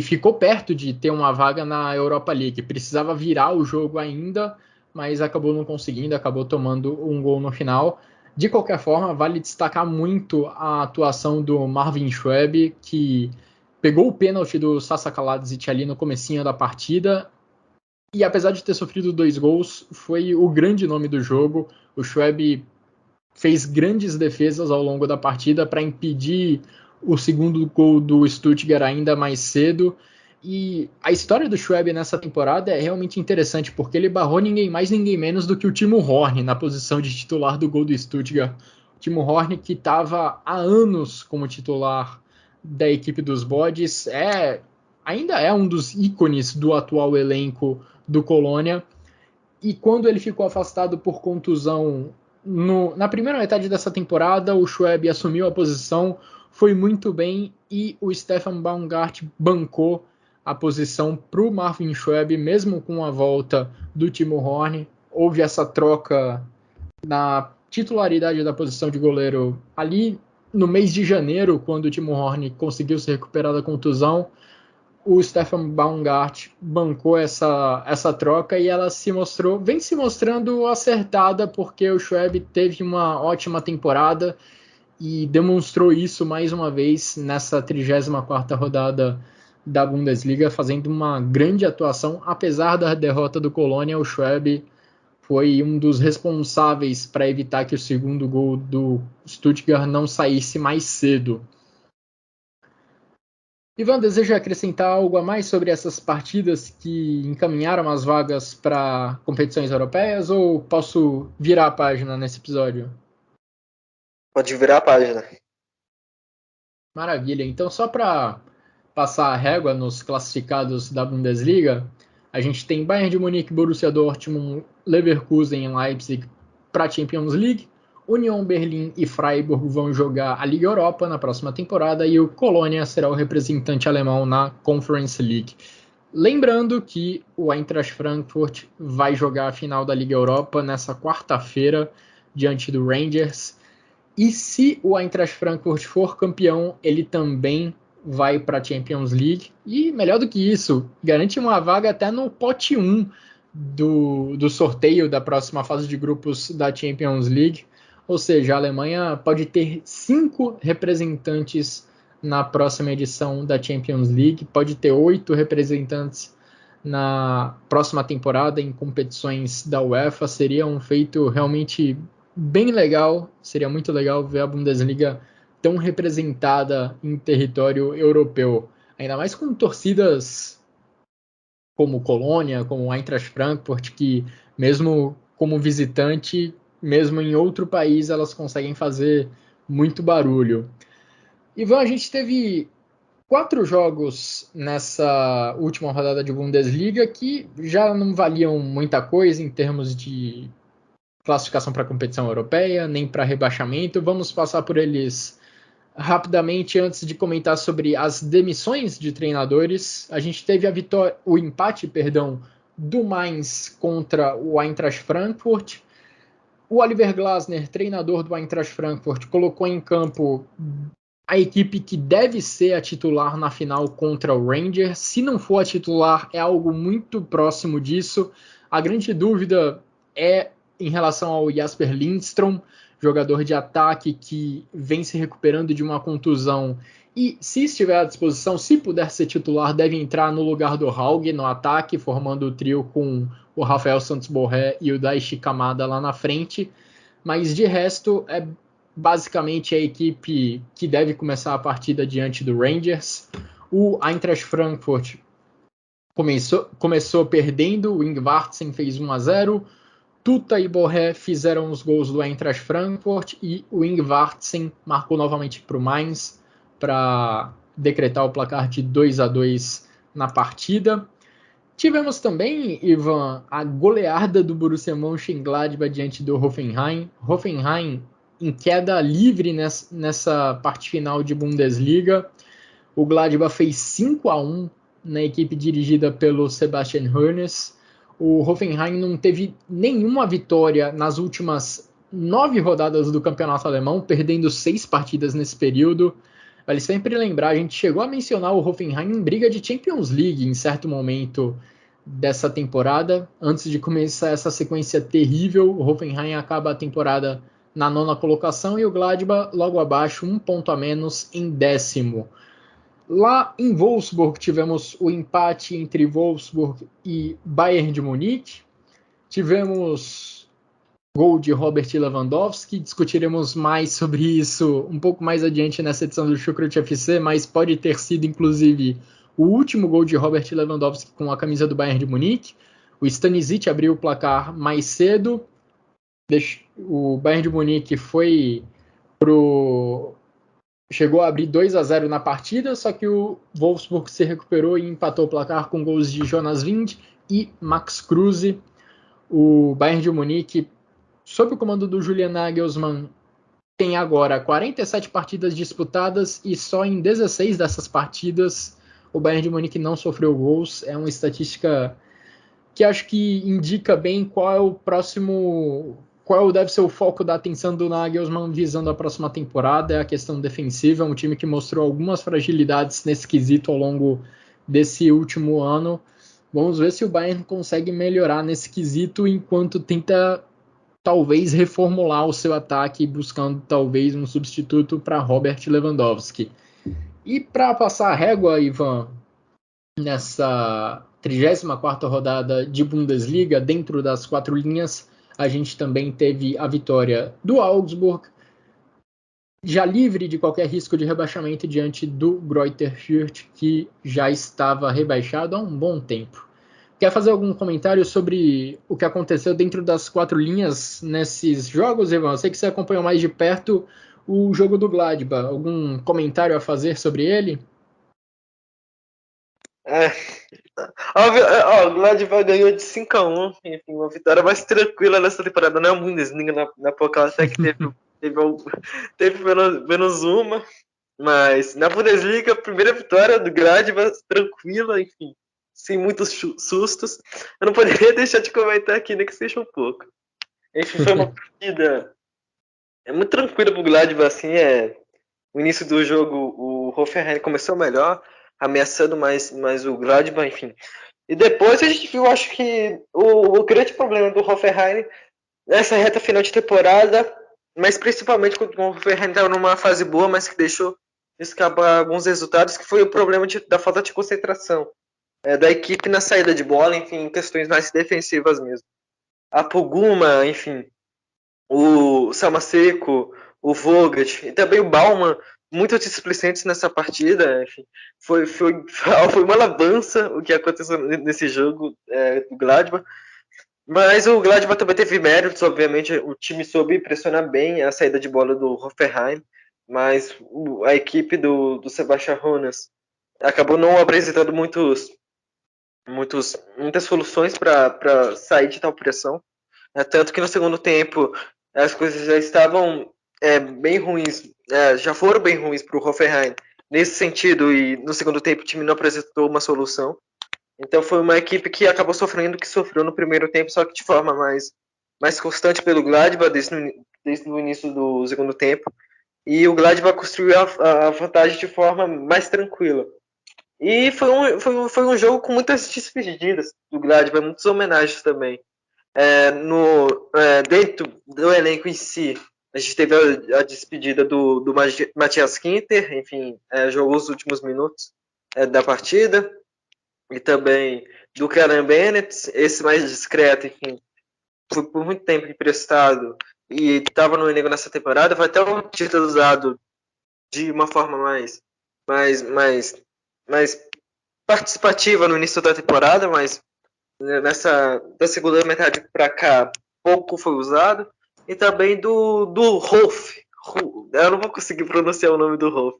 [SPEAKER 2] ficou perto de ter uma vaga na Europa League. Precisava virar o jogo ainda, mas acabou não conseguindo, acabou tomando um gol no final. De qualquer forma, vale destacar muito a atuação do Marvin Schwäbe, que pegou o pênalti do Sasa Kaladzic ali no comecinho da partida, e apesar de ter sofrido 2 gols, foi o grande nome do jogo. O Schwäbe fez grandes defesas ao longo da partida para impedir o segundo gol do Stuttgart ainda mais cedo. E a história do Schwäbe nessa temporada é realmente interessante, porque ele barrou ninguém mais, ninguém menos do que o Timo Horn na posição de titular do gol do Stuttgart. O Timo Horn, que estava há anos como titular da equipe dos Bodes, ainda é um dos ícones do atual elenco do Colônia. E quando ele ficou afastado por contusão na primeira metade dessa temporada, o Schwäbe assumiu a posição, foi muito bem, e o Stefan Baumgart bancou a posição para o Marvin Schwäbe, mesmo com a volta do Timo Horn. Houve essa troca na titularidade da posição de goleiro ali no mês de janeiro, quando o Timo Horn conseguiu se recuperar da contusão. O Stefan Baumgart bancou essa troca e ela vem se mostrando acertada, porque o Schwäbe teve uma ótima temporada e demonstrou isso mais uma vez nessa 34ª rodada da Bundesliga, fazendo uma grande atuação. Apesar da derrota do Colônia, o Schwäbe foi um dos responsáveis para evitar que o segundo gol do Stuttgart não saísse mais cedo. Ivan, deseja acrescentar algo a mais sobre essas partidas que encaminharam as vagas para competições europeias, ou posso virar a página nesse episódio?
[SPEAKER 3] Pode virar a página.
[SPEAKER 2] Maravilha. Então, só para passar a régua nos classificados da Bundesliga, a gente tem Bayern de Munique, Borussia Dortmund, Leverkusen e Leipzig para a Champions League. Union Berlim e Freiburg vão jogar a Liga Europa na próxima temporada e o Colônia será o representante alemão na Conference League. Lembrando que o Eintracht Frankfurt vai jogar a final da Liga Europa nessa quarta-feira diante do Rangers. E se o Eintracht Frankfurt for campeão, ele também vai para a Champions League. E melhor do que isso, garante uma vaga até no pote 1 do sorteio da próxima fase de grupos da Champions League. Ou seja, a Alemanha pode ter 5 representantes na próxima edição da Champions League, pode ter 8 representantes na próxima temporada em competições da UEFA. Seria um feito realmente bem legal, seria muito legal ver a Bundesliga tão representada em território europeu, ainda mais com torcidas como Colônia, como Eintracht Frankfurt, que mesmo como visitante, mesmo em outro país, elas conseguem fazer muito barulho. Ivan, a gente teve 4 jogos nessa última rodada de Bundesliga que já não valiam muita coisa em termos de classificação para a competição europeia, nem para rebaixamento. Vamos passar por eles rapidamente antes de comentar sobre as demissões de treinadores. A gente teve o empate do Mainz contra o Eintracht Frankfurt. O Oliver Glasner, treinador do Eintracht Frankfurt, colocou em campo a equipe que deve ser a titular na final contra o Rangers. Se não for a titular, é algo muito próximo disso. A grande dúvida é em relação ao Jasper Lindström, jogador de ataque que vem se recuperando de uma contusão e, se estiver à disposição, se puder ser titular, deve entrar no lugar do Hauge no ataque, formando o trio com o Rafael Santos Borré e o Daichi Kamada lá na frente. Mas, de resto, é basicamente a equipe que deve começar a partida diante do Rangers. O Eintracht Frankfurt começou perdendo, o Ingvartsen fez 1-0, Tuta e Borré fizeram os gols do Eintracht Frankfurt e o Ingvartsen marcou novamente para o Mainz para decretar o placar de 2-2 na partida. Tivemos também, Ivan, a goleada do Borussia Mönchengladbach diante do Hoffenheim. Hoffenheim em queda livre nessa parte final de Bundesliga. O Gladbach fez 5-1 na equipe dirigida pelo Sebastian Hoeneß. O Hoffenheim não teve nenhuma vitória nas últimas 9 rodadas do campeonato alemão, perdendo 6 partidas nesse período. Vale sempre lembrar, a gente chegou a mencionar o Hoffenheim em briga de Champions League em certo momento dessa temporada. Antes de começar essa sequência terrível, o Hoffenheim acaba a temporada na 9ª colocação e o Gladbach logo abaixo, 1 ponto a menos, em 10º. Lá em Wolfsburg tivemos o empate entre Wolfsburg e Bayern de Munique. Tivemos gol de Robert Lewandowski. Discutiremos mais sobre isso um pouco mais adiante nessa edição do Chucrut FC, mas pode ter sido inclusive o último gol de Robert Lewandowski com a camisa do Bayern de Munique. O Stanisic abriu o placar mais cedo. O Bayern de Munique chegou a abrir 2-0 na partida, só que o Wolfsburg se recuperou e empatou o placar com gols de Jonas Wind e Max Kruse. O Bayern de Munique, sob o comando do Julian Nagelsmann, tem agora 47 partidas disputadas e só em 16 dessas partidas o Bayern de Munique não sofreu gols. É uma estatística que acho que indica bem qual deve ser o foco da atenção do Nagelsmann visando a próxima temporada. É a questão defensiva, um time que mostrou algumas fragilidades nesse quesito ao longo desse último ano. Vamos ver se o Bayern consegue melhorar nesse quesito enquanto tenta talvez reformular o seu ataque, buscando talvez um substituto para Robert Lewandowski. E para passar a régua, Ivan, nessa 34ª rodada de Bundesliga, dentro das 4 linhas, a gente também teve a vitória do Augsburg, já livre de qualquer risco de rebaixamento diante do Greuther Fürth, que já estava rebaixado há um bom tempo. Quer fazer algum comentário sobre o que aconteceu dentro das 4 linhas nesses jogos, Ivan? Eu sei que você acompanhou mais de perto o jogo do Gladbach. Algum comentário a fazer sobre ele?
[SPEAKER 3] O Gladbach ganhou de 5-1, enfim, uma vitória mais tranquila nessa temporada. Não é a Bundesliga, na Pokal até que teve menos uma, mas na Bundesliga, a primeira vitória do Gladbach, tranquila, enfim, sem muitos sustos. Eu não poderia deixar de comentar aqui, nem que seja um pouco. Enfim, foi uma partida muito tranquila pro Gladbach, assim, o início do jogo, o Hoffenheim começou melhor, ameaçando mais o Gladbach, enfim. E depois a gente viu, acho que o grande problema do Hoffenheim nessa reta final de temporada, mas principalmente quando o Hoffenheim estava numa fase boa, mas que deixou escapar alguns resultados, que foi o problema da falta de concentração da equipe na saída de bola, enfim, em questões mais defensivas mesmo. A Poguma, enfim, o Samaseco, o Vogt e também o Baumann, muito displicentes nessa partida. Enfim, foi uma lambança o que aconteceu nesse jogo do Gladbach. Mas o Gladbach também teve méritos, obviamente. O time soube pressionar bem a saída de bola do Hoffenheim, mas a equipe do Sebastian Hoeneß acabou não apresentando muitas soluções para sair de tal pressão. Tanto que no segundo tempo as coisas já estavam bem ruins, já foram bem ruins para o Hoffenheim nesse sentido, e no segundo tempo o time não apresentou uma solução. Então foi uma equipe que acabou sofrendo, que sofreu no primeiro tempo, só que de forma mais constante pelo Gladbach desde o início do segundo tempo. E o Gladbach construiu a vantagem de forma mais tranquila. E foi um jogo com muitas despedidas do Gladbach, muitas homenagens também. Dentro do elenco em si, a gente teve a despedida do Matthias Ginter, enfim, jogou os últimos minutos da partida, e também do Karen Bennett, esse mais discreto, enfim, foi por muito tempo emprestado e estava no elenco nessa temporada, foi até um título usado de uma forma mais participativa no início da temporada, mas da segunda metade para cá pouco foi usado. E também do Rolf. Eu não vou conseguir pronunciar o nome do Rolf,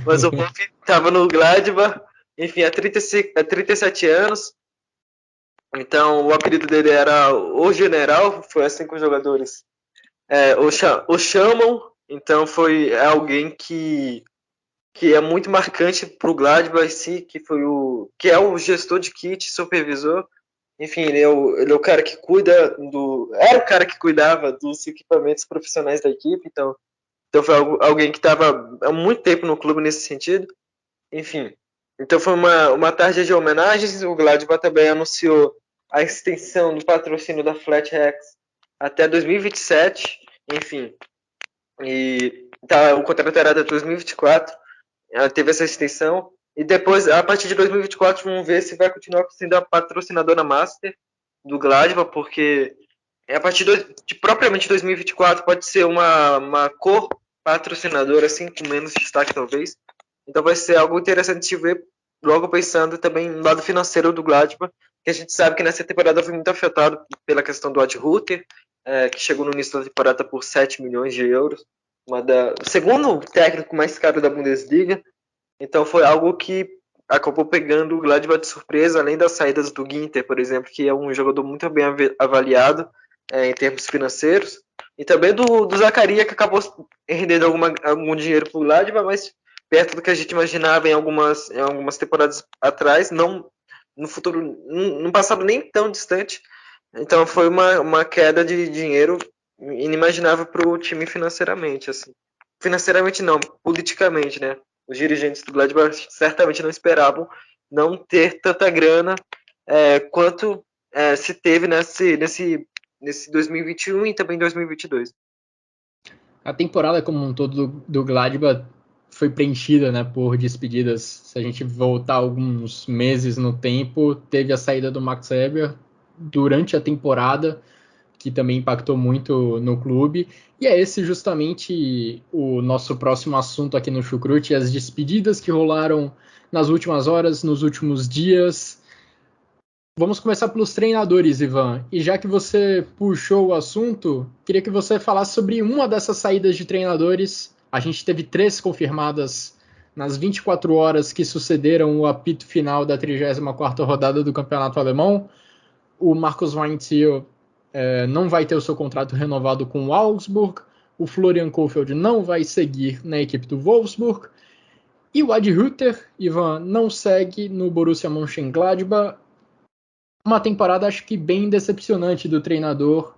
[SPEAKER 3] mas o Rolf estava no Gladbach, enfim, há 37 anos. Então o apelido dele era o General, foi assim que os jogadores o chamam. Então foi alguém que é muito marcante para o Gladbach em si, que é o gestor de kit, supervisor. Enfim, ele é o cara que era o cara que cuidava dos equipamentos profissionais da equipe, então foi alguém que estava há muito tempo no clube nesse sentido. Enfim, então foi uma tarde de homenagens. O Gladbach também anunciou a extensão do patrocínio da FlatHacks até 2027, enfim, e o contrato era até 2024, teve essa extensão. E depois, a partir de 2024, vamos ver se vai continuar sendo a patrocinadora master do Gladbach, porque a partir de propriamente 2024 pode ser uma cor patrocinadora, assim, com menos destaque talvez. Então vai ser algo interessante de ver, logo pensando também no lado financeiro do Gladbach, que a gente sabe que nessa temporada foi muito afetado pela questão do Ad Ruther, que chegou no início da temporada por 7 milhões de euros, o segundo técnico mais caro da Bundesliga. Então foi algo que acabou pegando o Gladbach de surpresa, além das saídas do Ginter, por exemplo, que é um jogador muito bem avaliado em termos financeiros, e também do Zakaria, que acabou rendendo algum dinheiro para o Gladbach, mas perto do que a gente imaginava em algumas temporadas atrás, não no futuro, num passado nem tão distante. Então foi uma queda de dinheiro inimaginável para o time financeiramente, assim. Financeiramente não, politicamente, né? Os dirigentes do Gladbach certamente não esperavam não ter tanta grana quanto se teve nesse 2021 e também 2022.
[SPEAKER 2] A temporada como um todo do Gladbach foi preenchida, né, por despedidas. Se a gente voltar alguns meses no tempo, teve a saída do Max Eber durante a temporada, que também impactou muito no clube. E é esse justamente o nosso próximo assunto aqui no Chucrute, as despedidas que rolaram nas últimas horas, nos últimos dias. Vamos começar pelos treinadores, Ivan. E já que você puxou o assunto, queria que você falasse sobre uma dessas saídas de treinadores A gente teve 3 confirmadas nas 24 horas que sucederam o apito final da 34ª rodada do Campeonato Alemão. O Marcus Weinziel não vai ter o seu contrato renovado com o Augsburg. O Florian Kohfeldt não vai seguir na equipe do Wolfsburg. E o Adi Hütter, Ivan, não segue no Borussia Mönchengladbach. Uma temporada, acho que bem decepcionante do treinador.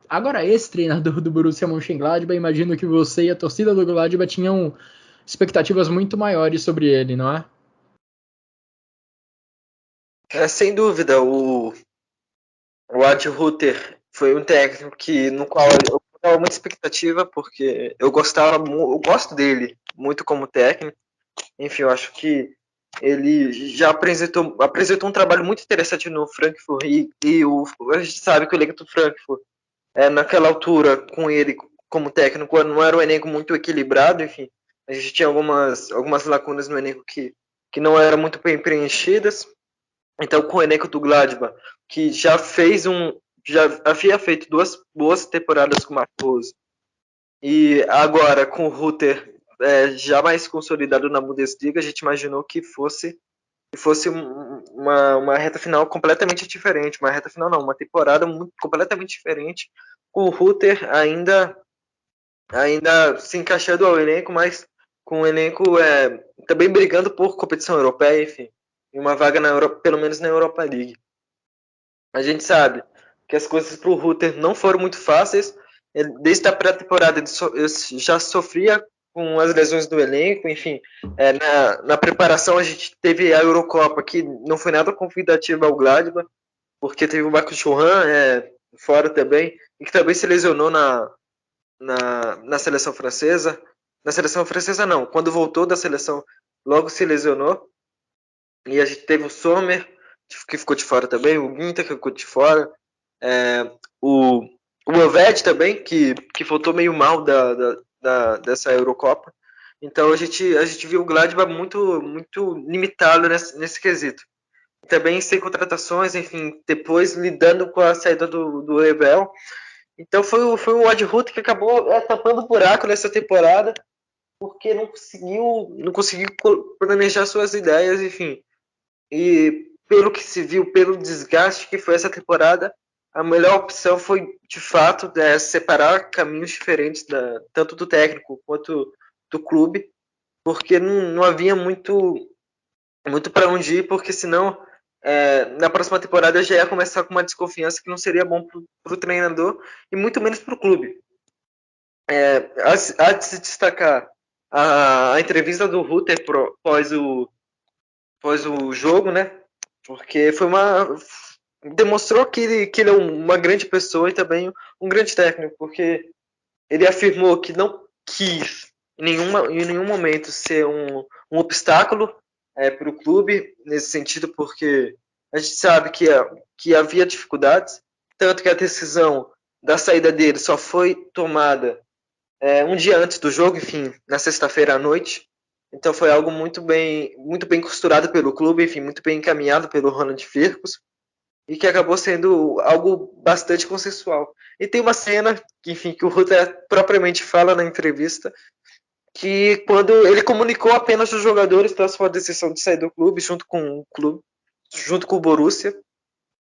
[SPEAKER 2] Agora, esse treinador do Borussia Mönchengladbach, imagino que você e a torcida do Gladbach tinham expectativas muito maiores sobre ele, não é?
[SPEAKER 3] Sem dúvida, o Adi Hütter foi um técnico no qual eu tava muita expectativa, porque eu gosto dele muito como técnico. Enfim, eu acho que ele já apresentou um trabalho muito interessante no Frankfurt a gente sabe que o elenco do Frankfurt, naquela altura, com ele como técnico, não era um elenco muito equilibrado, enfim, a gente tinha algumas lacunas no elenco que não eram muito bem preenchidas. Então, com o elenco do Gladbach, que já havia feito 2 boas temporadas com o Marco Rose, e agora com o Hütter já mais consolidado na Bundesliga, a gente imaginou que fosse uma reta final completamente diferente. Uma reta final não, uma temporada completamente diferente, com o Hütter ainda se encaixando ao elenco, mas com o elenco também brigando por competição europeia, enfim, e uma vaga pelo menos na Europa League. A gente sabe que as coisas para o Hütter não foram muito fáceis. Desde a pré-temporada ele já sofria com as lesões do elenco, enfim. Na preparação a gente teve a Eurocopa, que não foi nada convidativa ao Gladbach, porque teve o Marcos Thuram fora também, e que também se lesionou na seleção francesa. Na seleção francesa não, quando voltou da seleção logo se lesionou. E a gente teve o Sommer, que ficou de fora também, o Ginter, que ficou de fora, o Elvedi também, que faltou meio mal dessa Eurocopa. Então a gente viu o Gladbach muito, muito limitado nesse quesito. Também sem contratações, enfim, depois lidando com a saída do Rebel. Então foi o Adi Hütter que acabou tapando buraco nessa temporada, porque não conseguiu planejar suas ideias, enfim. E pelo que se viu, pelo desgaste que foi essa temporada, a melhor opção foi, de fato, separar caminhos diferentes, tanto do técnico quanto do clube, porque não havia muito para onde ir, porque senão na próxima temporada já ia começar com uma desconfiança que não seria bom para o treinador e muito menos para o clube. Há de se destacar a entrevista do Hütter após o jogo, né? Porque demonstrou que ele é uma grande pessoa e também um grande técnico, porque ele afirmou que não quis em nenhum momento ser um obstáculo para o clube nesse sentido, porque a gente sabe que havia dificuldades, tanto que a decisão da saída dele só foi tomada um dia antes do jogo, enfim, na sexta-feira à noite. Então foi algo muito bem costurado pelo clube, enfim, muito bem encaminhado pelo Ronald Firkus, e que acabou sendo algo bastante consensual. E tem uma cena que o Hütter propriamente fala na entrevista, que quando ele comunicou apenas os jogadores da sua decisão de sair do clube, junto com o Borussia,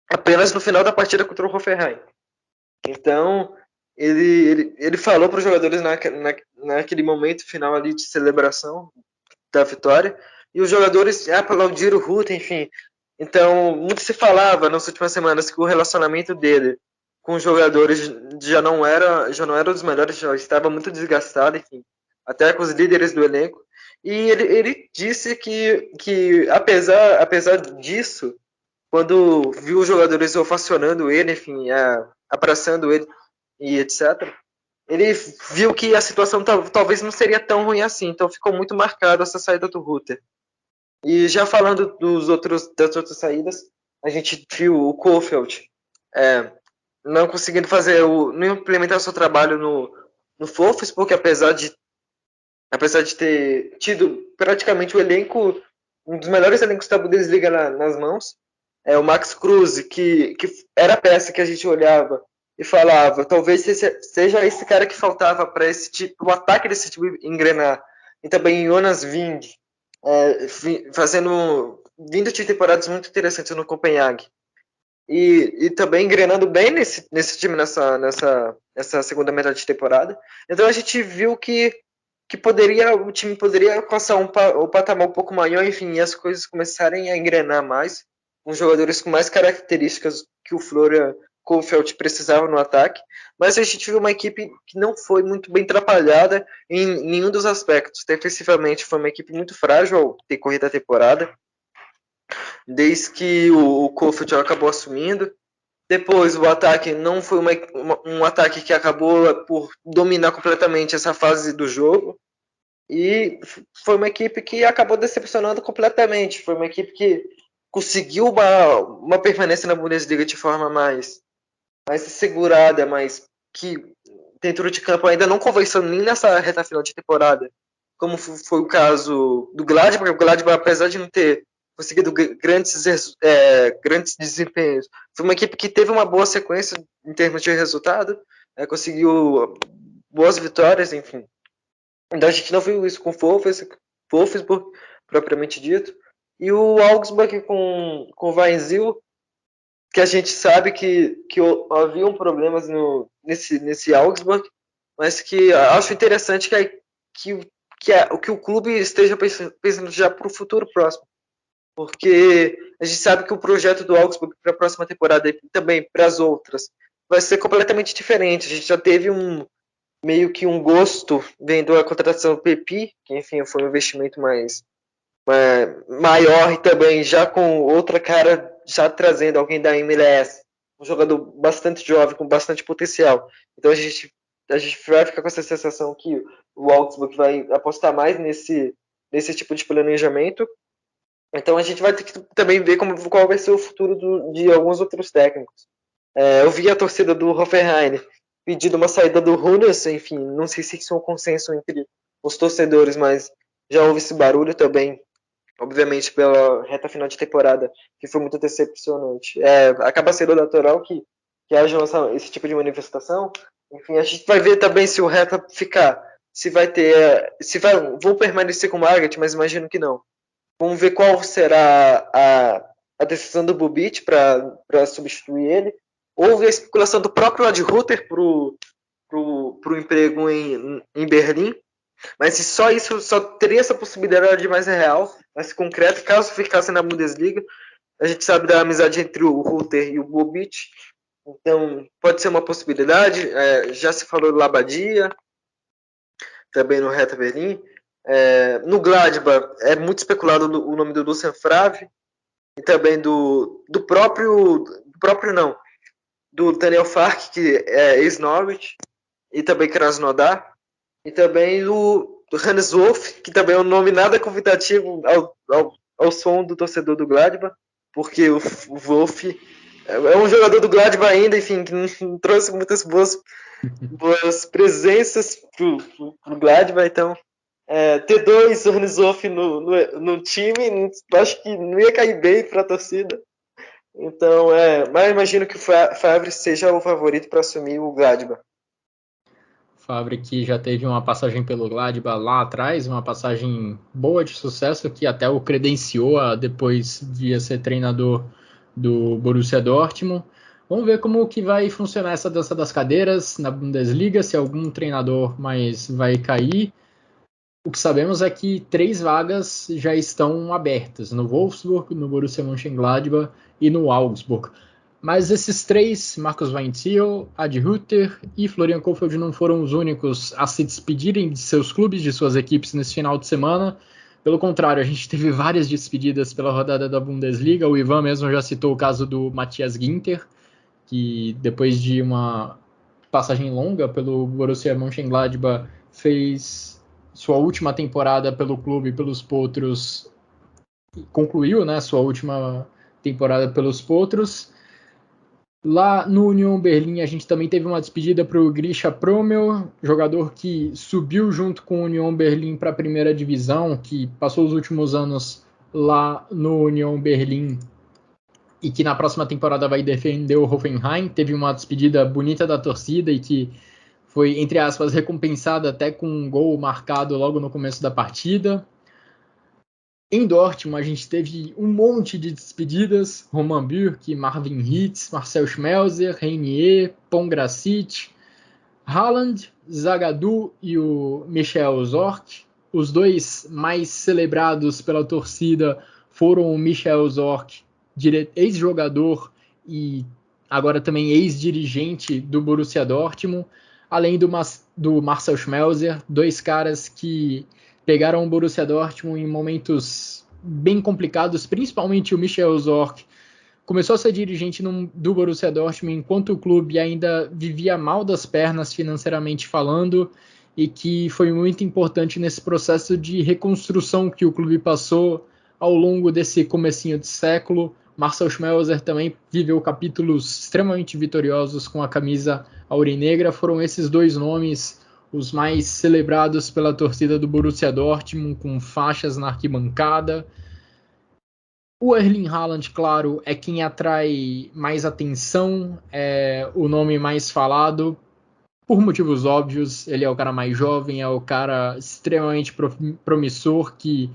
[SPEAKER 3] apenas no final da partida contra o Hoffenheim. Então, ele falou para os jogadores naquele momento final ali de celebração da vitória, e os jogadores aplaudiram o Hütter, enfim. Então, muito se falava nas últimas semanas que o relacionamento dele com os jogadores já não era dos melhores, já estava muito desgastado, enfim, até com os líderes do elenco. E ele disse que apesar disso, quando viu os jogadores ovacionando ele, enfim, abraçando ele e etc., ele viu que a situação talvez não seria tão ruim assim. Então ficou muito marcado essa saída do Hütter. E já falando das outras saídas, a gente viu o Kohfeldt não conseguindo não implementar seu trabalho no Wolfsburg, apesar de ter tido praticamente o elenco, um dos melhores elencos da Bundesliga nas mãos. O Max Kruse, que era a peça que a gente olhava e falava, talvez seja esse cara que faltava para o ataque desse time engrenar. E também Jonas Wind, vindo de temporadas muito interessantes no Copenhague. E também engrenando bem nesse time nessa segunda metade de temporada. Então a gente viu que o time poderia alcançar um patamar um pouco maior, enfim, e as coisas começarem a engrenar mais, com jogadores com mais características que o Florian Kohfeldt precisava no ataque, mas a gente viu uma equipe que não foi muito bem atrapalhada em nenhum dos aspectos. Defensivamente foi uma equipe muito frágil ao decorrer da temporada, desde que o Kohfeldt acabou assumindo. Depois o ataque não foi um ataque que acabou por dominar completamente essa fase do jogo. E foi uma equipe que acabou decepcionando completamente. Foi uma equipe que conseguiu uma permanência na Bundesliga de forma mais segurada, mas que dentro de campo ainda não convenceu nem nessa reta final de temporada, como foi o caso do Gladbach. O Gladbach, apesar de não ter conseguido grandes desempenhos, foi uma equipe que teve uma boa sequência em termos de resultado, conseguiu boas vitórias, enfim. Então a gente não viu isso com o Wolfsburg, propriamente dito, e o Augsburg com o Weinziel, que a gente sabe que haviam problemas nesse Augsburg, mas que acho interessante que o clube esteja pensando já para o futuro próximo, porque a gente sabe que o projeto do Augsburg para a próxima temporada e também para as outras vai ser completamente diferente. A gente já teve meio que um gosto vendo a contratação do Pepi, que enfim foi um investimento maior, e também já com outra cara, já trazendo alguém da MLS, um jogador bastante jovem, com bastante potencial. Então a gente vai ficar com essa sensação que o Augsburg vai apostar mais nesse tipo de planejamento. Então a gente vai ter que também ver qual vai ser o futuro de alguns outros técnicos. Eu vi a torcida do Hoffenheim pedindo uma saída do Hunes, enfim, não sei se isso é um consenso entre os torcedores, mas já houve esse barulho também, obviamente pela reta final de temporada, que foi muito decepcionante. Acaba sendo natural que haja esse tipo de manifestação. Enfim, a gente vai ver também se o Hertha ficar, vão permanecer com o Magath, mas imagino que não. Vamos ver qual será a decisão do Bubic para substituir ele. Houve a especulação do próprio Ladhutter pro emprego em Berlim, mas só isso só teria essa possibilidade mais real, mais concreta, caso ficasse na Bundesliga. A gente sabe da amizade entre o Rutter e o Bubic, então pode ser uma possibilidade. Já se falou do Labadia, também no Hertha Berlim. No Gladbach é muito especulado o nome do Lucien Favre e também do Daniel Fark, que é ex-Norwich, e também Krasnodar, e também do Hannes Wolf, que também é um nome nada convidativo ao som do torcedor do Gladbach, porque o Wolf é um jogador do Gladbach ainda, enfim, que não trouxe muitas boas presenças pro Gladbach. Então ter dois Hannes Wolf no time, acho que não ia cair bem para a torcida. Então, mas imagino que o Favre seja o favorito para assumir o Gladbach.
[SPEAKER 2] Favre que já teve uma passagem pelo Gladbach lá atrás, uma passagem boa de sucesso, que até o credenciou a depois de ser treinador do Borussia Dortmund. Vamos ver como que vai funcionar essa dança das cadeiras na Bundesliga, se algum treinador mais vai cair. O que sabemos é que 3 vagas já estão abertas, no Wolfsburg, no Borussia Mönchengladbach e no Augsburg. Mas esses 3, Marcus Weinziel, Ladhutter e Florian Kohfeldt, não foram os únicos a se despedirem de seus clubes, de suas equipes nesse final de semana. Pelo contrário, a gente teve várias despedidas pela rodada da Bundesliga. O Ivan mesmo já citou o caso do Matthias Ginter, que depois de uma passagem longa pelo Borussia Mönchengladbach fez sua última temporada pelo clube, pelos Potros, concluiu, né, sua última temporada pelos Potros. Lá no Union Berlim a gente também teve uma despedida para o Grisha Promel, jogador que subiu junto com o Union Berlim para a primeira divisão, que passou os últimos anos lá no Union Berlim e que na próxima temporada vai defender o Hoffenheim. Teve uma despedida bonita da torcida e que foi, entre aspas, recompensada até com um gol marcado logo no começo da partida. Em Dortmund, a gente teve um monte de despedidas: Roman Bürki, Marvin Hitz, Marcel Schmelzer, Reinier, Pongracic, Haaland, Zagadou e o Michel Zorc. Os dois mais celebrados pela torcida foram o Michel Zorc, ex-jogador e agora também ex-dirigente do Borussia Dortmund, além do Marcel Schmelzer, dois caras que pegaram o Borussia Dortmund em momentos bem complicados, principalmente o Michel Zorc. Começou a ser dirigente do Borussia Dortmund enquanto o clube ainda vivia mal das pernas financeiramente falando, e que foi muito importante nesse processo de reconstrução que o clube passou ao longo desse comecinho de século. Marcel Schmelzer também viveu capítulos extremamente vitoriosos com a camisa aurinegra. Foram esses dois nomes os mais celebrados pela torcida do Borussia Dortmund, com faixas na arquibancada. O Erling Haaland, claro, é quem atrai mais atenção, é o nome mais falado, por motivos óbvios. Ele é o cara mais jovem, é o cara extremamente promissor, que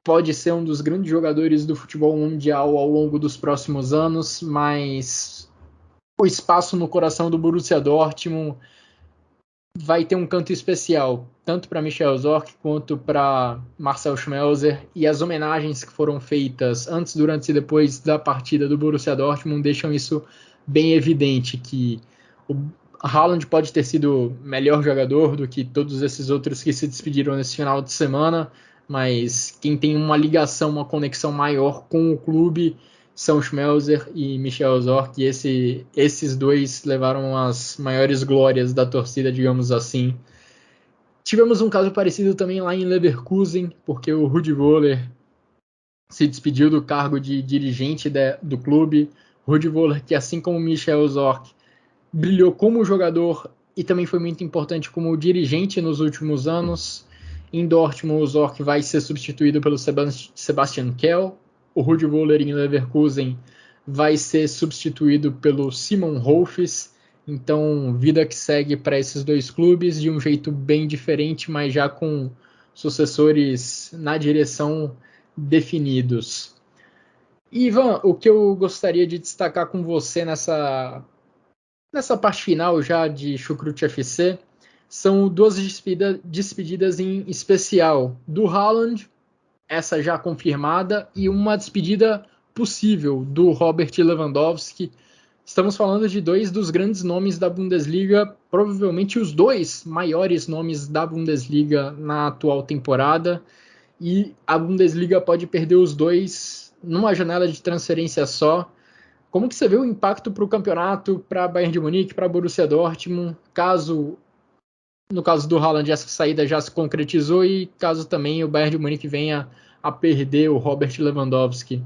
[SPEAKER 2] pode ser um dos grandes jogadores do futebol mundial ao longo dos próximos anos, mas o espaço no coração do Borussia Dortmund vai ter um canto especial, tanto para Michel Zorc quanto para Marcel Schmelzer, e as homenagens que foram feitas antes, durante e depois da partida do Borussia Dortmund deixam isso bem evidente, que o Haaland pode ter sido melhor jogador do que todos esses outros que se despediram nesse final de semana, mas quem tem uma ligação, uma conexão maior com o clube são Schmelzer e Michel Zorc, e esses dois levaram as maiores glórias da torcida, digamos assim. Tivemos um caso parecido também lá em Leverkusen, porque o Rudi Völler se despediu do cargo de dirigente do clube. Rudi Völler, que assim como Michel Zorc, brilhou como jogador e também foi muito importante como dirigente nos últimos anos. Em Dortmund, o Zorc vai ser substituído pelo Sebastian Kehl. O Rudi Völler em Leverkusen vai ser substituído pelo Simon Rolfes. Então, vida que segue para esses dois clubes de um jeito bem diferente, mas já com sucessores na direção definidos. Ivan, o que eu gostaria de destacar com você nessa parte final já de Chucrute FC são duas despedidas em especial do Haaland, essa já confirmada, e uma despedida possível do Robert Lewandowski. Estamos falando de dois dos grandes nomes da Bundesliga, provavelmente os dois maiores nomes da Bundesliga na atual temporada, e a Bundesliga pode perder os dois numa janela de transferência só. Como que você vê o impacto para o campeonato, para Bayern de Munique, para Borussia Dortmund, no caso do Haaland, essa saída já se concretizou, e caso também o Bayern de Munique venha a perder o Robert Lewandowski?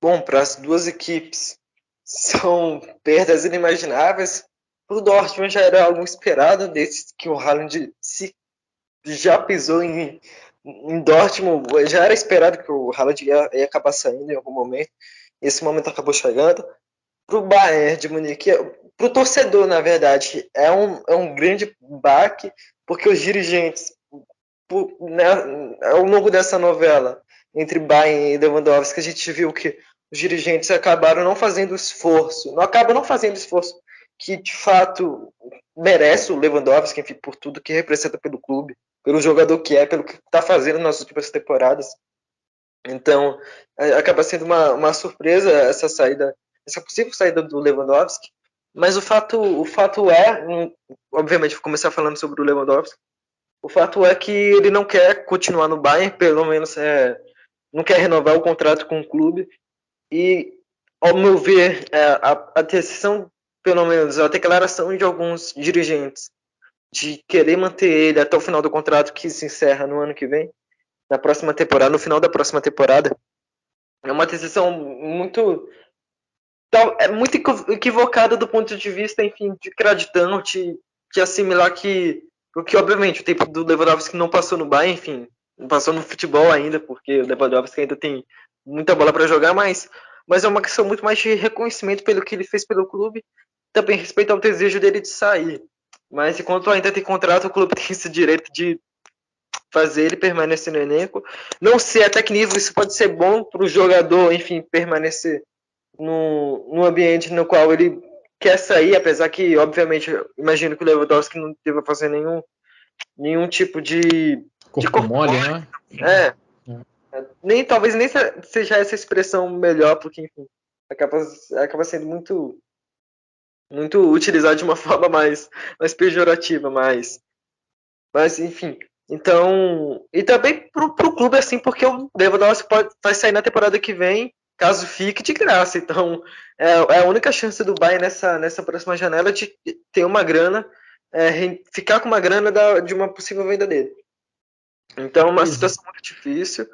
[SPEAKER 3] Bom, para as duas equipes são perdas inimagináveis. Para o Dortmund já era algo esperado, desde que o Haaland já pisou em Dortmund. Já era esperado que o Haaland ia acabar saindo em algum momento. Esse momento acabou chegando. Para o Bayern de Munique, para o torcedor, na verdade, é um grande baque, porque os dirigentes, ao longo dessa novela entre Bayern e Lewandowski, a gente viu que os dirigentes acabaram não fazendo esforço, que de fato merece o Lewandowski, enfim, por tudo que representa pelo clube, pelo jogador que é, pelo que está fazendo nas últimas temporadas. Então, acaba sendo uma surpresa essa possível saída do Lewandowski, mas o fato é, obviamente vou começar falando sobre o Lewandowski, o fato é que ele não quer continuar no Bayern, pelo menos não quer renovar o contrato com o clube, e ao meu ver, a decisão, pelo menos a declaração de alguns dirigentes de querer manter ele até o final do contrato, que se encerra no ano que vem, no final da próxima temporada, é uma decisão muito equivocada do ponto de vista, enfim, de gratidão, de assimilar que obviamente o tempo do Lewandowski não passou no Bayern, enfim, não passou no futebol ainda, porque o Lewandowski ainda tem muita bola para jogar, mas é uma questão muito mais de reconhecimento pelo que ele fez pelo clube, também respeito ao desejo dele de sair. Mas enquanto ainda tem contrato, o clube tem esse direito de fazer ele permanecer no elenco. Não sei até que nível isso pode ser bom para o jogador, enfim, permanecer no ambiente no qual ele quer sair, apesar que, obviamente, eu imagino que o Lewandowski não deva fazer nenhum tipo de
[SPEAKER 2] corpo mole, né?
[SPEAKER 3] Talvez nem seja essa expressão melhor, porque, enfim, acaba sendo muito utilizado de uma forma mais pejorativa, mas enfim. Então, e também pro clube, assim, porque o Lewandowski vai sair na temporada que vem, caso fique, de graça. Então, é a única chance do Bayern nessa próxima janela de ter uma grana, ficar com uma grana de uma possível venda dele. Então, uma situação muito difícil.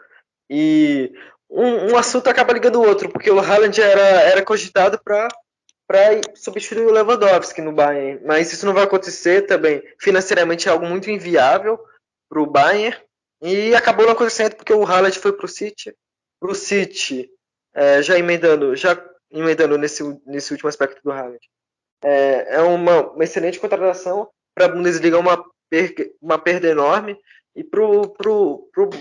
[SPEAKER 3] E um assunto acaba ligando o outro, porque o Haaland era cogitado para substituir o Lewandowski no Bayern, mas isso não vai acontecer também. Financeiramente é algo muito inviável para o Bayern, e acabou não acontecendo porque o Haaland foi para o City. Para o City, já emendando nesse último aspecto do Haaland, é uma excelente contratação para a Bundesliga, uma perda enorme, e pro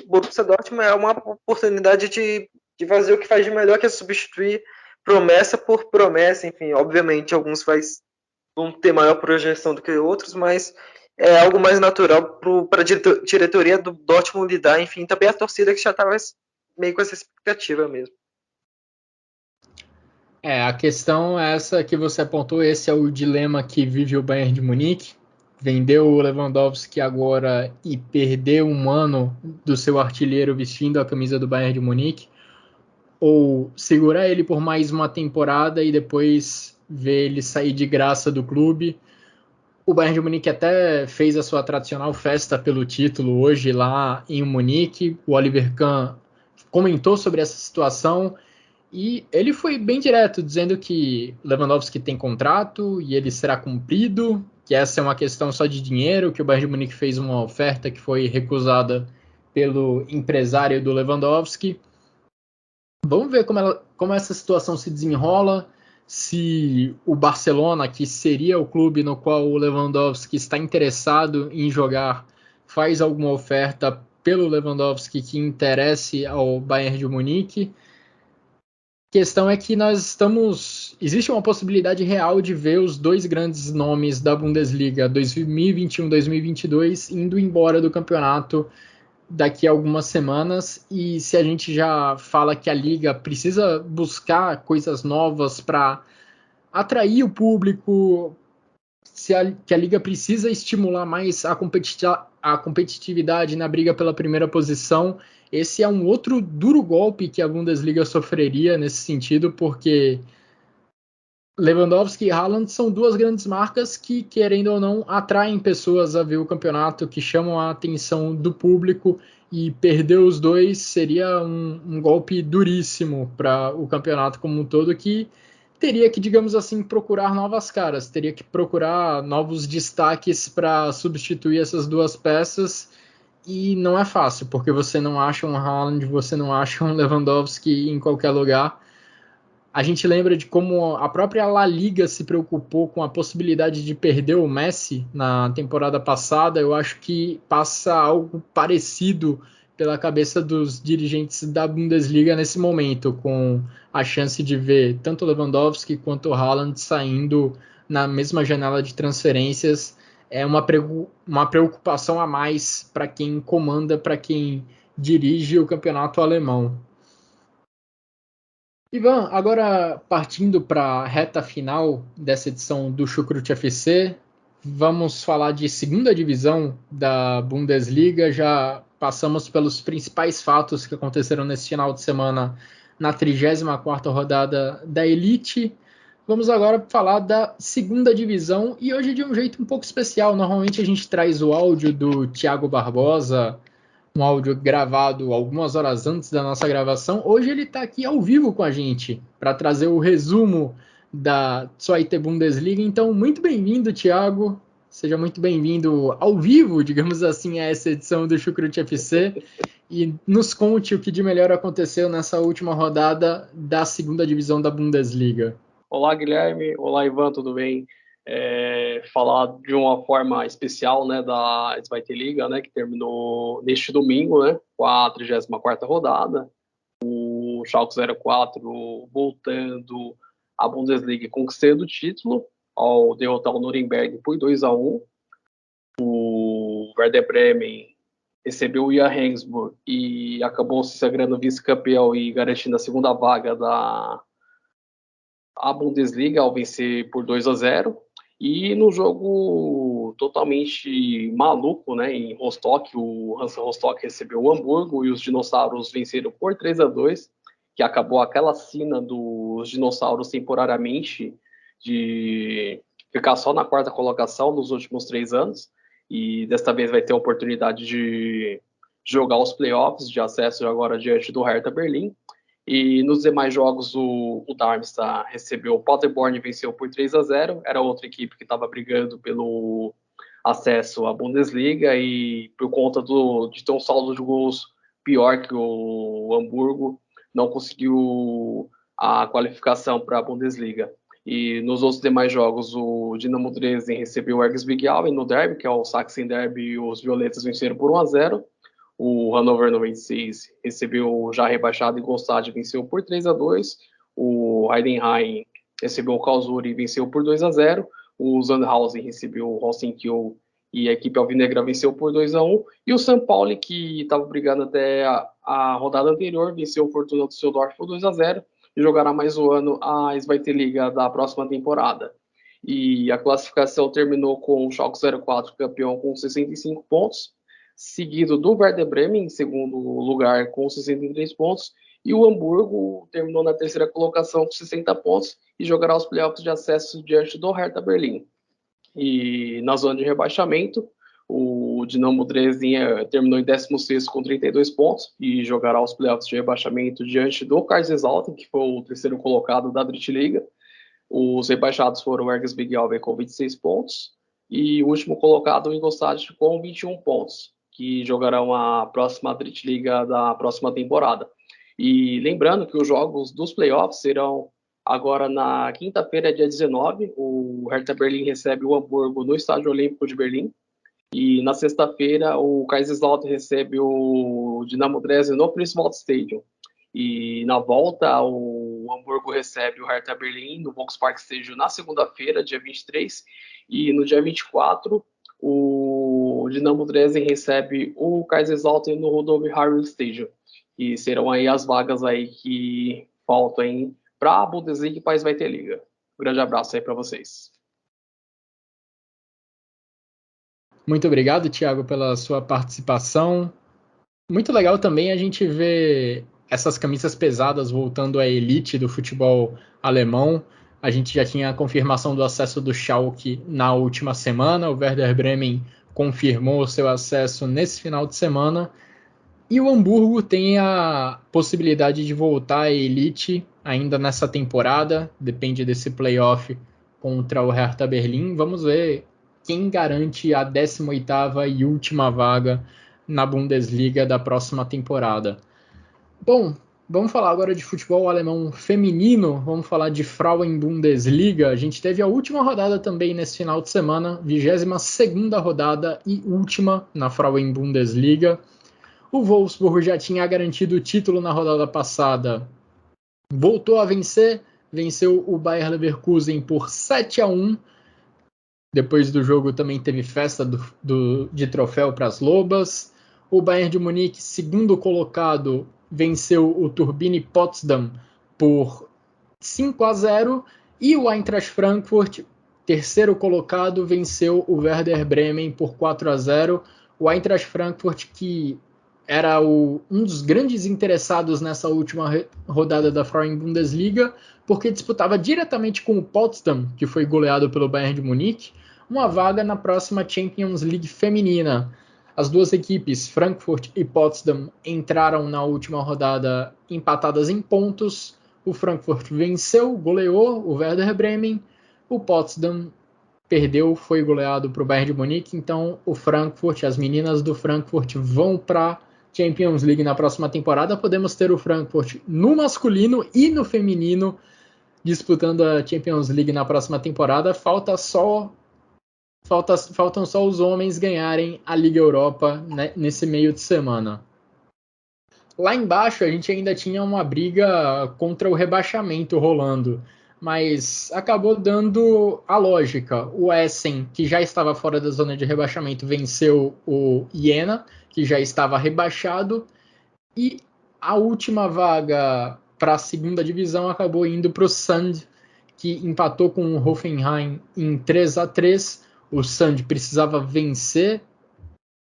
[SPEAKER 3] Borussia Dortmund é uma oportunidade de fazer o que faz de melhor, que é substituir promessa por promessa. Enfim, obviamente alguns vão ter maior projeção do que outros, mas é algo mais natural para a diretoria do Dortmund lidar. Enfim, também a torcida que já estava meio com essa expectativa mesmo.
[SPEAKER 2] A questão é essa que você apontou, esse é o dilema que vive o Bayern de Munique. Vendeu o Lewandowski agora e perdeu um ano do seu artilheiro vestindo a camisa do Bayern de Munique, ou segurar ele por mais uma temporada e depois ver ele sair de graça do clube. O Bayern de Munique até fez a sua tradicional festa pelo título hoje lá em Munique. O Oliver Kahn comentou sobre essa situação e ele foi bem direto, dizendo que Lewandowski tem contrato e ele será cumprido, que essa é uma questão só de dinheiro, que o Bayern de Munique fez uma oferta que foi recusada pelo empresário do Lewandowski. Vamos ver como essa situação se desenrola, se o Barcelona, que seria o clube no qual o Lewandowski está interessado em jogar, faz alguma oferta pelo Lewandowski que interesse ao Bayern de Munique. A questão é que existe uma possibilidade real de ver os dois grandes nomes da Bundesliga 2021-2022 indo embora do campeonato daqui a algumas semanas, e se a gente já fala que a Liga precisa buscar coisas novas para atrair o público, que a Liga precisa estimular mais a competitividade na briga pela primeira posição, esse é um outro duro golpe que a Bundesliga sofreria nesse sentido, porque Lewandowski e Haaland são duas grandes marcas que, querendo ou não, atraem pessoas a ver o campeonato, que chamam a atenção do público, e perder os dois seria um golpe duríssimo para o campeonato como um todo, que teria que, digamos assim, procurar novas caras, teria que procurar novos destaques para substituir essas duas peças, e não é fácil, porque você não acha um Haaland, você não acha um Lewandowski em qualquer lugar. A gente lembra de como a própria La Liga se preocupou com a possibilidade de perder o Messi na temporada passada. Eu acho que passa algo parecido pela cabeça dos dirigentes da Bundesliga nesse momento, com a chance de ver tanto o Lewandowski quanto o Haaland saindo na mesma janela de transferências. É uma preocupação a mais para quem comanda, para quem dirige o campeonato alemão. Ivan, agora partindo para a reta final dessa edição do Chucrute FC, vamos falar de segunda divisão da Bundesliga. Já passamos pelos principais fatos que aconteceram nesse final de semana na 34ª rodada da Elite. Vamos agora falar da segunda divisão, e hoje de um jeito um pouco especial. Normalmente a gente traz o áudio do Thiago Barbosa, um áudio gravado algumas horas antes da nossa gravação. Hoje ele está aqui ao vivo com a gente para trazer o resumo da Zweite Bundesliga. Então, muito bem-vindo, Thiago. Seja muito bem-vindo ao vivo, digamos assim, a essa edição do Chucrute FC. E nos conte o que de melhor aconteceu nessa última rodada da segunda divisão da Bundesliga.
[SPEAKER 4] Olá, Guilherme. Olá, Ivan, tudo bem? Falar de uma forma especial, né, da Zweite Liga, né, que terminou neste domingo, né, com a 34ª rodada. O Schalke 04 voltando à Bundesliga, conquistando o título ao derrotar o Nuremberg por 2-1. O Werder Bremen recebeu o Jan Regensburg e acabou se sagrando vice-campeão e garantindo a segunda vaga da Bundesliga ao vencer por 2-0. E no jogo totalmente maluco, né, em Rostock, o Hansa Rostock recebeu o Hamburgo e os dinossauros venceram por 3-2, que acabou aquela cena dos dinossauros temporariamente de ficar só na quarta colocação nos últimos 3 anos, e desta vez vai ter a oportunidade de jogar os playoffs de acesso agora diante do Hertha Berlim. E nos demais jogos, o Darmstadt recebeu o Paderborn e venceu por 3-0. Era outra equipe que estava brigando pelo acesso à Bundesliga e por conta de ter um saldo de gols pior que o Hamburgo, não conseguiu a qualificação para a Bundesliga. E nos outros demais jogos, o Dinamo Dresden recebeu o Erzgebirge no derby, que é o Sachsen Derby, e os violetas venceram por 1-0. O Hannover 96 recebeu já rebaixado e Gostad venceu por 3-2. O Heidenheim recebeu o Karlsruhe e venceu por 2-0. O Sandhausen recebeu o Rosenkiel e a equipe alvinegra venceu por 2-1. E o São Paulo, que estava brigando até a rodada anterior, venceu o Fortuna Düsseldorf por 2-0 e jogará mais um ano a Zweite Liga da próxima temporada. E a classificação terminou com o Schalke 04 campeão com 65 pontos, seguido do Werder Bremen em segundo lugar com 63 pontos, e o Hamburgo terminou na terceira colocação com 60 pontos e jogará os playoffs de acesso diante do Hertha Berlim. E na zona de rebaixamento, o Dinamo Dresden terminou em 16º com 32 pontos e jogará os playoffs de rebaixamento diante do Kaiserslautern, que foi o terceiro colocado da Drittliga. Os rebaixados foram o Erzgebirge com 26 pontos e o último colocado, o Ingolstadt, com 21 pontos, que jogarão a próxima Drittliga da próxima temporada. E lembrando que os jogos dos playoffs serão agora na quinta-feira, dia 19, o Hertha Berlim recebe o Hamburgo no Estádio Olímpico de Berlim, e na sexta-feira o Kaiserslautern recebe o Dinamo Dresden no Christwald Stadium. E na volta, o Hamburgo recebe o Hertha Berlim no Volkspark Stadium na segunda-feira, dia 23, e no dia 24, o Dinamo Dresden recebe o Kaiserslautern no Rudolf Hartwig Stadium. E serão aí as vagas aí que faltam para a Bundesliga e para a Zweite Liga. Um grande abraço aí para vocês.
[SPEAKER 2] Muito obrigado, Thiago, pela sua participação. Muito legal também a gente ver essas camisas pesadas voltando à elite do futebol alemão. A gente já tinha a confirmação do acesso do Schalke na última semana. O Werder Bremen confirmou seu acesso nesse final de semana. E o Hamburgo tem a possibilidade de voltar à elite ainda nessa temporada. Depende desse playoff contra o Hertha Berlim. Vamos ver quem garante a 18ª e última vaga na Bundesliga da próxima temporada. Bom, vamos falar agora de futebol alemão feminino, vamos falar de Frauen-Bundesliga. A gente teve a última rodada também nesse final de semana, 22ª rodada e última na Frauen-Bundesliga. O Wolfsburg já tinha garantido o título na rodada passada, voltou a vencer, venceu o Bayer Leverkusen por 7-1. Depois do jogo também teve festa de troféu para as Lobas. O Bayern de Munique, segundo colocado, venceu o Turbine Potsdam por 5-0. E o Eintracht Frankfurt, terceiro colocado, venceu o Werder Bremen por 4-0. O Eintracht Frankfurt, que era um dos grandes interessados nessa última rodada da Frauen-Bundesliga, porque disputava diretamente com o Potsdam, que foi goleado pelo Bayern de Munique, uma vaga na próxima Champions League feminina. As duas equipes, Frankfurt e Potsdam, entraram na última rodada empatadas em pontos. O Frankfurt venceu, goleou o Werder Bremen. O Potsdam perdeu, foi goleado para o Bayern de Munique. Então o Frankfurt, as meninas do Frankfurt vão para Champions League na próxima temporada. Podemos ter o Frankfurt no masculino e no feminino disputando a Champions League na próxima temporada. Faltam só os homens ganharem a Liga Europa, né, nesse meio de semana. Lá embaixo a gente ainda tinha uma briga contra o rebaixamento rolando, mas acabou dando a lógica. O Essen, que já estava fora da zona de rebaixamento, venceu o Jena, que já estava rebaixado, e a última vaga para a segunda divisão acabou indo para o Sand, que empatou com o Hoffenheim em 3-3. O Sand precisava vencer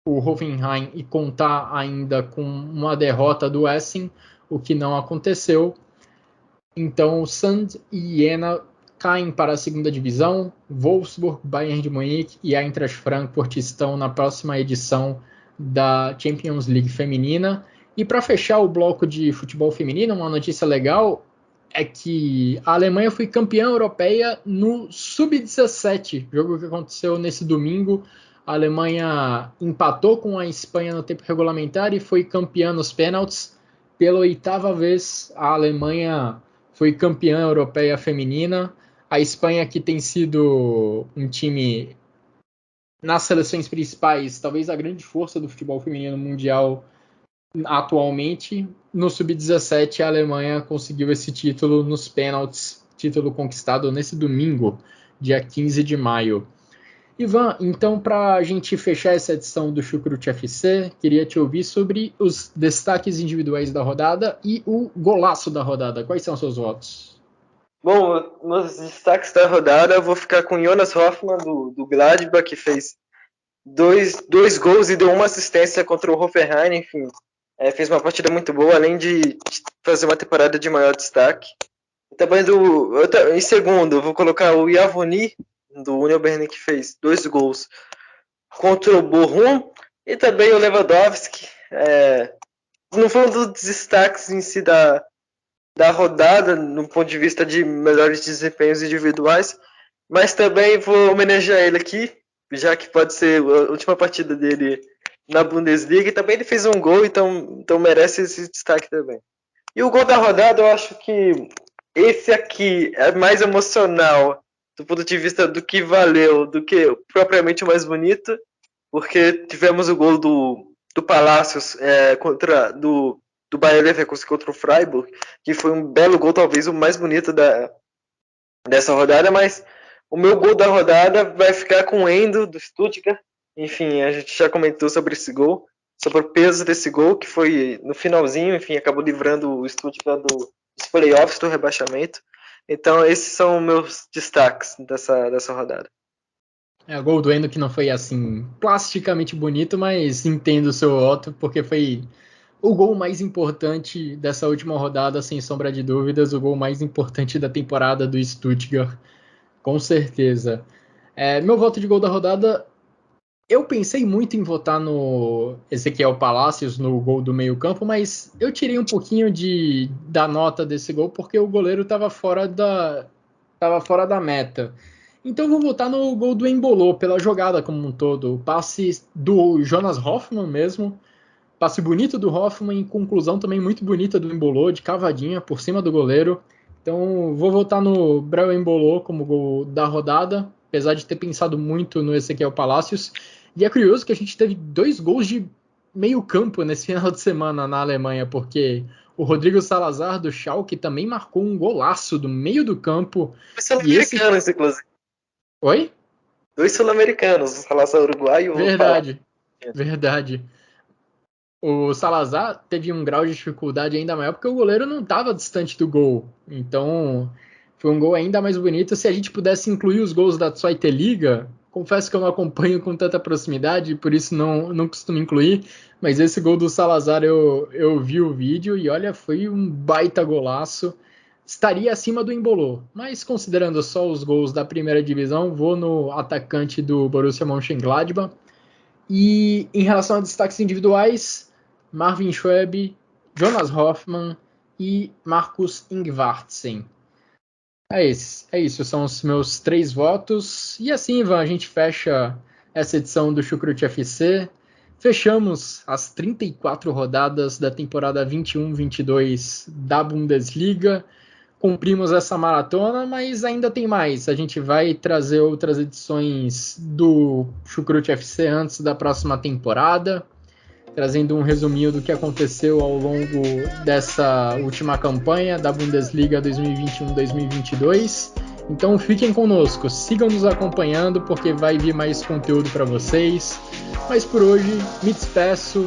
[SPEAKER 2] o Hoffenheim e contar ainda com uma derrota do Essen, o que não aconteceu. Então o Sand e Jena caem para a segunda divisão. Wolfsburg, Bayern de Munique e Eintracht Frankfurt estão na próxima edição da Champions League feminina. E para fechar o bloco de futebol feminino, uma notícia legal é que a Alemanha foi campeã europeia no Sub-17, jogo que aconteceu nesse domingo. A Alemanha empatou com a Espanha no tempo regulamentar e foi campeã nos pênaltis. Pela 8ª vez, a Alemanha foi campeã europeia feminina. A Espanha, que tem sido um time nas seleções principais, talvez a grande força do futebol feminino mundial atualmente, no Sub-17 a Alemanha conseguiu esse título nos pênaltis, título conquistado nesse domingo, dia 15 de maio. Ivan, então para a gente fechar essa edição do Chucrute FC, queria te ouvir sobre os destaques individuais da rodada e o golaço da rodada. Quais são seus votos?
[SPEAKER 3] Bom, nos destaques da rodada eu vou ficar com Jonas Hoffmann do Gladbach, que fez dois gols e deu uma assistência contra o Hoffenheim, enfim. Fez uma partida muito boa, além de fazer uma temporada de maior destaque. Também em segundo, eu vou colocar o Yavoni, do Union Berlin, que fez 2 gols contra o Bochum, e também o Lewandowski. Não foi um dos destaques em si da rodada, no ponto de vista de melhores desempenhos individuais, mas também vou homenagear ele aqui, já que pode ser a última partida dele na Bundesliga, e também ele fez um gol, então merece esse destaque também. E o gol da rodada, eu acho que esse aqui é mais emocional do ponto de vista do que valeu, do que propriamente o mais bonito, porque tivemos o gol do Palacios do Bayer Leverkusen contra o Freiburg, que foi um belo gol, talvez o mais bonito dessa rodada, mas o meu gol da rodada vai ficar com o Endo, do Stuttgart. Enfim, a gente já comentou sobre esse gol, sobre o peso desse gol, que foi no finalzinho, enfim, acabou livrando o Stuttgart dos playoffs do rebaixamento. Então, esses são meus destaques dessa rodada.
[SPEAKER 2] O gol do Endo que não foi, assim, plasticamente bonito, mas entendo o seu voto, porque foi o gol mais importante dessa última rodada, sem sombra de dúvidas, o gol mais importante da temporada do Stuttgart, com certeza. Meu voto de gol da rodada, eu pensei muito em votar no Ezequiel Palacios, no gol do meio campo, mas eu tirei um pouquinho da nota desse gol, porque o goleiro estava fora da meta. Então vou votar no gol do Embolo, pela jogada como um todo. O passe do Jonas Hoffmann mesmo, passe bonito do Hoffmann e conclusão também muito bonita do Embolo, de cavadinha por cima do goleiro. Então vou votar no Brel Embolo como gol da rodada, apesar de ter pensado muito no Ezequiel Palacios. E é curioso que a gente teve 2 gols de meio campo nesse final de semana na Alemanha, porque o Rodrigo Salazar do Schalke também marcou um golaço do meio do campo.
[SPEAKER 3] Dois sul-americanos, inclusive.
[SPEAKER 2] Oi?
[SPEAKER 3] 2 sul-americanos, o Salazar uruguaio e o
[SPEAKER 2] Verdade. O Salazar teve um grau de dificuldade ainda maior porque o goleiro não estava distante do gol. Então, foi um gol ainda mais bonito. Se a gente pudesse incluir os gols da Zweite Liga, confesso que eu não acompanho com tanta proximidade, por isso não costumo incluir, mas esse gol do Salazar eu vi o vídeo e olha, foi um baita golaço. Estaria acima do Embolo, mas considerando só os gols da primeira divisão, vou no atacante do Borussia Mönchengladbach. E em relação a destaques individuais, Marvin Schwäbe, Jonas Hoffmann e Marcus Ingvartsen. É isso, são os meus 3 votos. E assim, Ivan, a gente fecha essa edição do Chucrute FC. Fechamos as 34 rodadas da temporada 21-22 da Bundesliga. Cumprimos essa maratona, mas ainda tem mais. A gente vai trazer outras edições do Chucrute FC antes da próxima temporada, trazendo um resuminho do que aconteceu ao longo dessa última campanha da Bundesliga 2021-2022. Então fiquem conosco, sigam nos acompanhando porque vai vir mais conteúdo para vocês. Mas por hoje me despeço.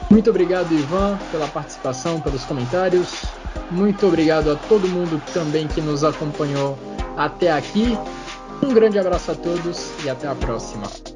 [SPEAKER 2] Muito obrigado, Ivan, pela participação, pelos comentários. Muito obrigado a todo mundo também que nos acompanhou até aqui. Um grande abraço a todos e até a próxima.